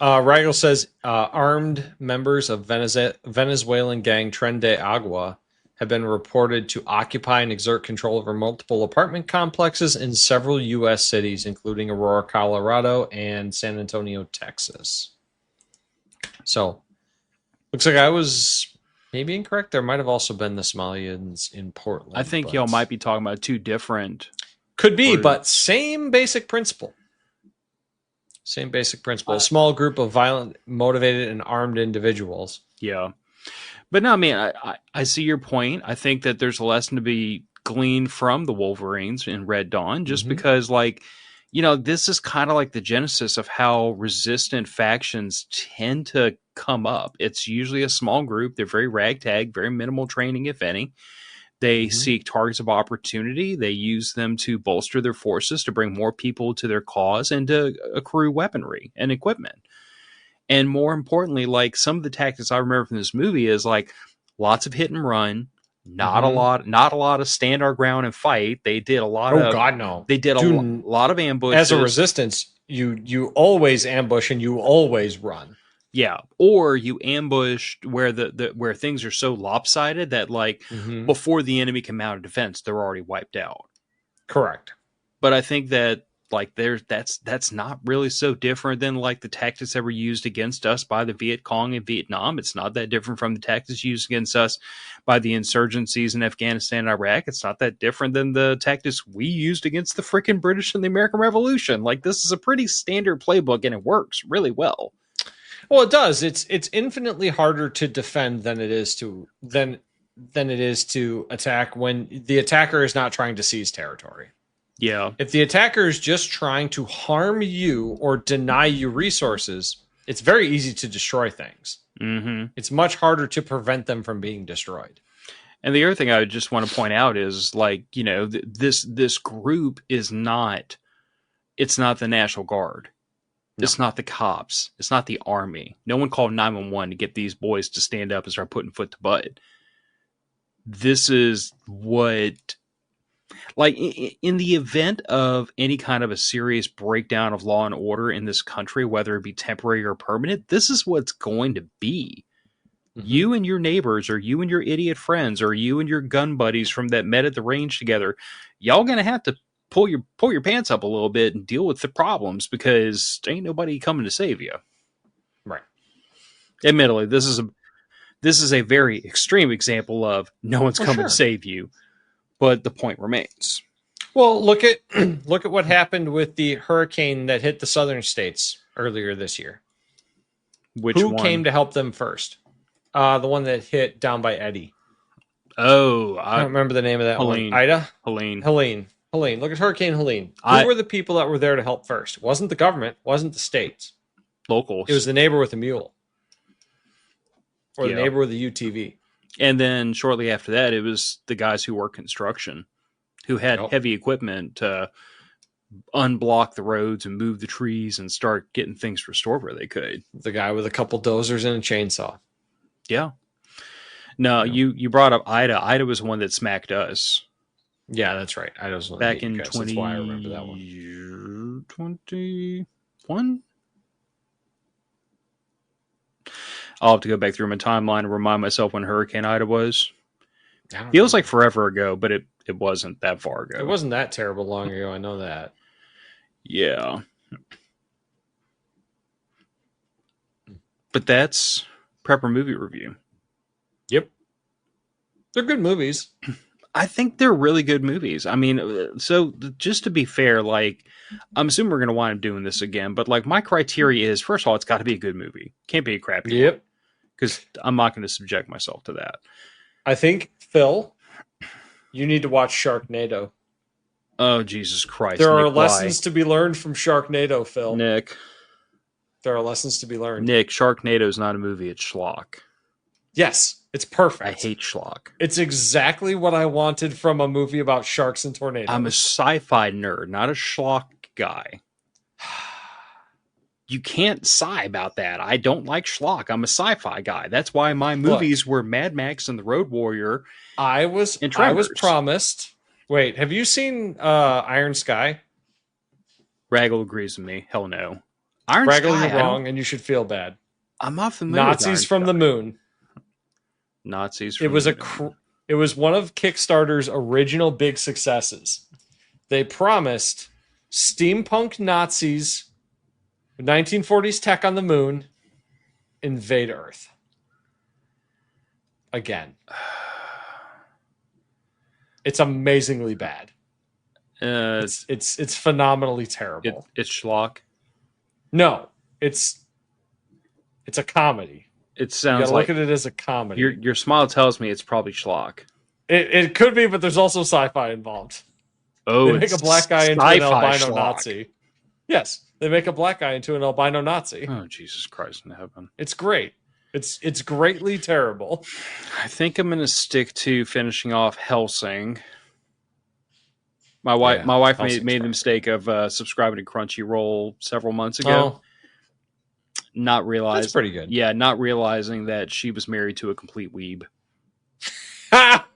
Rigel says armed members of Venezuelan gang Tren de Agua have been reported to occupy and exert control over multiple apartment complexes in several U.S. cities, including Aurora, Colorado, and San Antonio, Texas. So, looks like I was maybe incorrect. There might have also been the Somalians in Portland. I think y'all might be talking about two different... Could be, but same basic principle. Same basic principle. A small group of violent, motivated, and armed individuals. Yeah. But no, I see your point. I think that there's a lesson to be gleaned from the Wolverines in Red Dawn, just because, This is kind of like the genesis of how resistant factions tend to come up. It's usually a small group. They're very ragtag, very minimal training, if any. They seek targets of opportunity. They use them to bolster their forces, to bring more people to their cause, and to accrue weaponry and equipment. And more importantly, like some of the tactics I remember from this movie is like lots of hit and run, not a lot of stand our ground and fight. They did a lot Oh of God, no! they did a lot of ambushes. As a resistance, you always ambush and you always run. Yeah, or you ambush where where things are so lopsided that like before the enemy can mount a defense, they're already wiped out. Correct. But I think that like that's not really so different than like the tactics that were used against us by the Viet Cong in Vietnam. It's not that different from the tactics used against us by the insurgencies in Afghanistan and Iraq. It's not that different than the tactics we used against the freaking British in the American Revolution. Like this is a pretty standard playbook and it works really well. Well, it does. It's infinitely harder to defend than it is to attack when the attacker is not trying to seize territory. Yeah. If the attacker is just trying to harm you or deny you resources, it's very easy to destroy things. Mm-hmm. It's much harder to prevent them from being destroyed. And the other thing I just want to point out is like, this group is not, it's not the National Guard. No. It's not the cops. It's not the army. No one called 911 to get these boys to stand up and start putting foot to butt. This is what, like, in the event of any kind of a serious breakdown of law and order in this country, whether it be temporary or permanent, this is what's going to be. Mm-hmm. You and your neighbors, or you and your idiot friends, or you and your gun buddies from that met at the range together, y'all going to have to pull your pants up a little bit and deal with the problems because ain't nobody coming to save you. Right. Admittedly, this is a very extreme example of no one's coming to save you, but the point remains. Well, look at what happened with the hurricane that hit the southern states earlier this year. Who came to help them first? The one that hit down by Eddie. Oh, I don't remember the name of that Helene. one. Ida? Helene. Look at Hurricane Helene. Who were the people that were there to help first? It wasn't the government. It wasn't the states. Locals. It was the neighbor with a mule. Or the neighbor with a UTV. And then shortly after that, it was the guys who work construction, who had heavy equipment to unblock the roads and move the trees and start getting things restored where they could. The guy with a couple dozers and a chainsaw. Yeah. No, you brought up Ida. Ida was one that smacked us. Yeah, that's right. I was back in 20. That's why I remember that one. 21. I'll have to go back through my timeline and remind myself when Hurricane Ida was. Feels like forever ago, but it wasn't that far ago. It wasn't that terrible long ago. I know that. Yeah. But that's Prepper Movie Review. Yep. They're good movies. I think they're really good movies. I mean, so just to be fair, like, I'm assuming we're going to wind up doing this again, but like my criteria is, first of all, it's got to be a good movie. Can't be a crappy one. Because I'm not going to subject myself to that. I think, Phil, you need to watch Sharknado. Oh, Jesus Christ. There are lessons to be learned from Sharknado, Phil. Nick. There are lessons to be learned. Nick, Sharknado is not a movie. It's schlock. Yes, it's perfect. I hate schlock. It's exactly what I wanted from a movie about sharks and tornadoes. I'm a sci-fi nerd, not a schlock guy. You can't sigh about that. I don't like schlock. I'm a sci-fi guy. That's why my movies were Mad Max and The Road Warrior. I was promised. Wait, have you seen Iron Sky? Raggle agrees with me. Hell no. Iron Raggle, Sky, you're wrong, and you should feel bad. I'm not familiar Nazis with from the Moon. Nazis. It was one of Kickstarter's original big successes. They promised steampunk Nazis, 1940s tech on the moon, invade Earth. Again. It's amazingly bad. It's phenomenally terrible. It's schlock. No, it's a comedy. It sounds like look at it as a comedy. Your smile tells me it's probably schlock. It could be, but there's also sci-fi involved. Oh, they make a black guy into an albino Nazi. Yes, they make a black guy into an albino Nazi. Oh, Jesus Christ in heaven. It's great. It's greatly terrible. I think I'm going to stick to finishing off Helsing. My wife, Yeah, my wife made Helsing's made the perfect. mistake of subscribing to Crunchyroll several months ago, Oh, not that's realize, pretty good. yeah, not realizing that she was married to a complete weeb. Ha!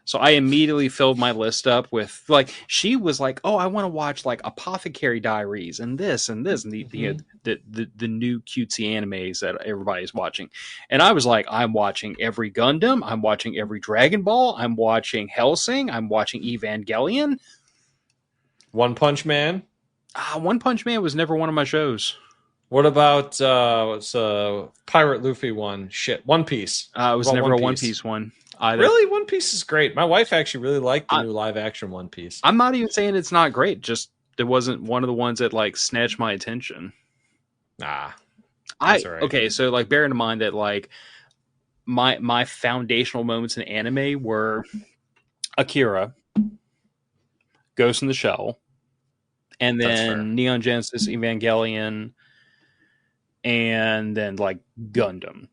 So I immediately filled my list up with like she was like, "Oh, I want to watch like Apothecary Diaries and this and this and Mhm. the new cutesy animes that everybody's watching," and I was like, "I'm watching every Gundam, I'm watching every Dragon Ball, I'm watching Hellsing, I'm watching Evangelion." One Punch Man. One Punch Man was never one of my shows. What about what's Pirate Luffy one? Shit, One Piece. It What was about never One a One Piece? Piece one either. Really, One Piece is great. My wife actually really liked the I, new live action One Piece. I'm not even saying it's not great. Just it wasn't one of the ones that like snatched my attention. Ah, I that's all right. okay, so like bearing in mind that like my foundational moments in anime were Akira, Ghost in the Shell, and That's fair. then Neon Genesis Evangelion, and then like Gundam.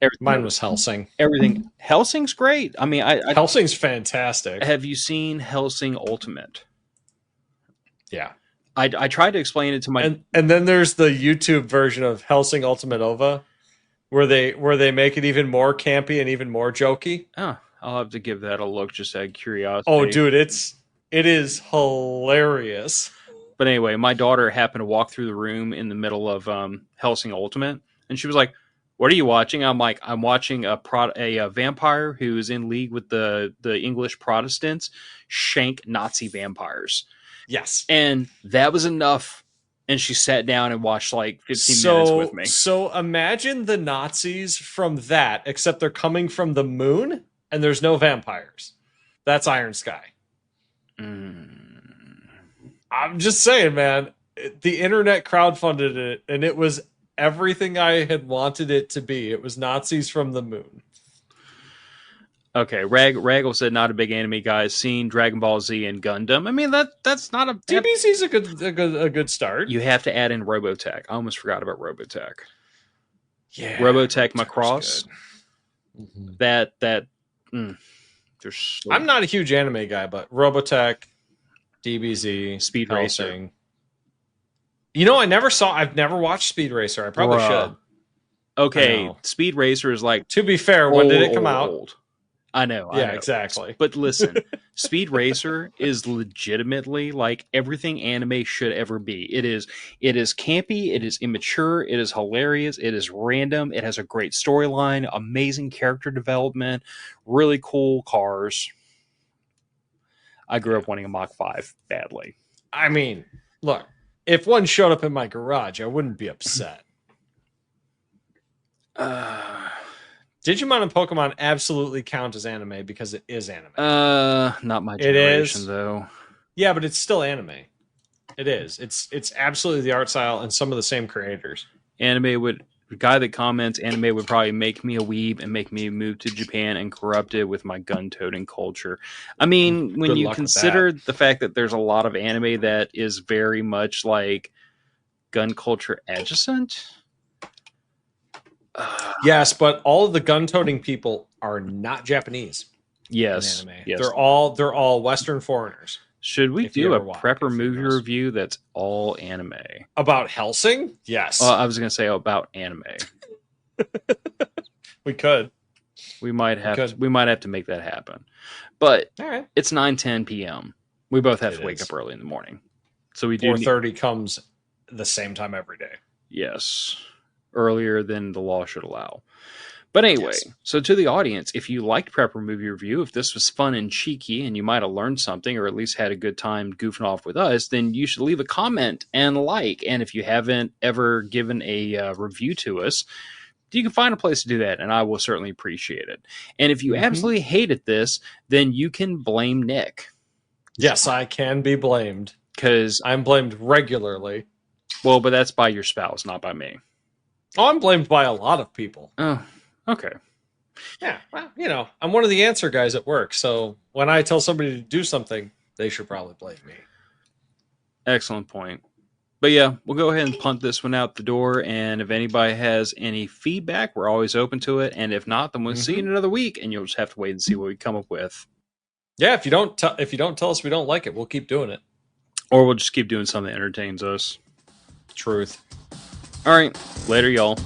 Everything Mine else, was Helsing. everything. Helsing's great. I mean, Helsing's fantastic. have you seen Helsing Ultimate? Yeah. I tried to explain it to my. And then there's the YouTube version of Helsing Ultimate Ova where they make it even more campy and even more jokey. Oh, I'll have to give that a look just out of Oh curiosity. dude, it is hilarious. But anyway, my daughter happened to walk through the room in the middle of Helsing Ultimate, and she was like, "What are you watching?" I'm like, "I'm watching a vampire who is in league with the English Protestants, shank Nazi vampires," Yes. and that was enough. And she sat down and watched like 15 minutes with So me. so imagine the Nazis from that, except they're coming from the moon and there's no vampires. That's Iron Sky. Mm. I'm just saying, man. The internet crowdfunded it, and it was everything I had wanted it to be. It was Nazis from the moon. Okay, Raggle said not a big anime guy. Seen Dragon Ball Z and Gundam. I mean that's not a bad. DBZ's a good start. You have to add in Robotech. I almost forgot about Robotech. Yeah, Robotech Robotech was Macross. good. Mhm. That mm, there's so I'm not a huge anime guy, but Robotech, DBZ, Speed Racer, Hellsing. You know, I've never watched Speed Racer. I probably bruh. should. I Okay, know. Speed Racer is like To be fair, when did old, it come old, out? old. I know, I Yeah, know. exactly. But listen, Speed Racer is legitimately like everything anime should ever be. It is campy, it is immature, it is hilarious, it is random, it has a great storyline, amazing character development, really cool cars. I grew Yeah. up wanting a Mach 5 badly. I mean, look, if one showed up in my garage, I wouldn't be upset. Uh, Digimon and Pokemon absolutely count as anime because it is anime. not my It generation is. though. Yeah, but it's still anime. It is. It's absolutely the art style and some of the same creators. Anime would the guy that comments anime would probably make me a weeb and make me move to Japan and corrupt it with my gun toting culture. I mean, when Good you luck with that. consider the fact that there's a lot of anime that is very much like gun culture adjacent. Yes, but all of the gun-toting people are not Japanese Yes, in anime. yes. They're all Western foreigners. Should we If you do a ever watch, prepper if you movie know. review that's all anime? About Helsing? Yes, I was gonna say about anime. we could. We might We have to, could. we might have to make that happen. But All right. it's 9:10 p.m. We both have It to wake is. up early in the morning. So we do 4:30 comes the same time every day. yes, earlier than the law should allow. But anyway, Yes. so to the audience, if you liked Prepper Movie Review, if this was fun and cheeky and you might have learned something or at least had a good time goofing off with us, then you should leave a comment and like. And if you haven't ever given a review to us, you can find a place to do that, and I will certainly appreciate it. And if you absolutely hated this, then you can blame Nick. Yes, I can be blamed. Because, I'm blamed regularly. well, but that's by your spouse, not by me. Oh, I'm blamed by a lot of people. Oh, okay. Yeah, well, I'm one of the answer guys at work. So when I tell somebody to do something, they should probably blame me. Excellent point. But yeah, we'll go ahead and punt this one out the door. And if anybody has any feedback, we're always open to it. And if not, then we'll see you in another week, and you'll just have to wait and see what we come up with. Yeah, if you don't tell us we don't like it, we'll keep doing it. Or we'll just keep doing something that entertains us. Truth. All right. Later, y'all.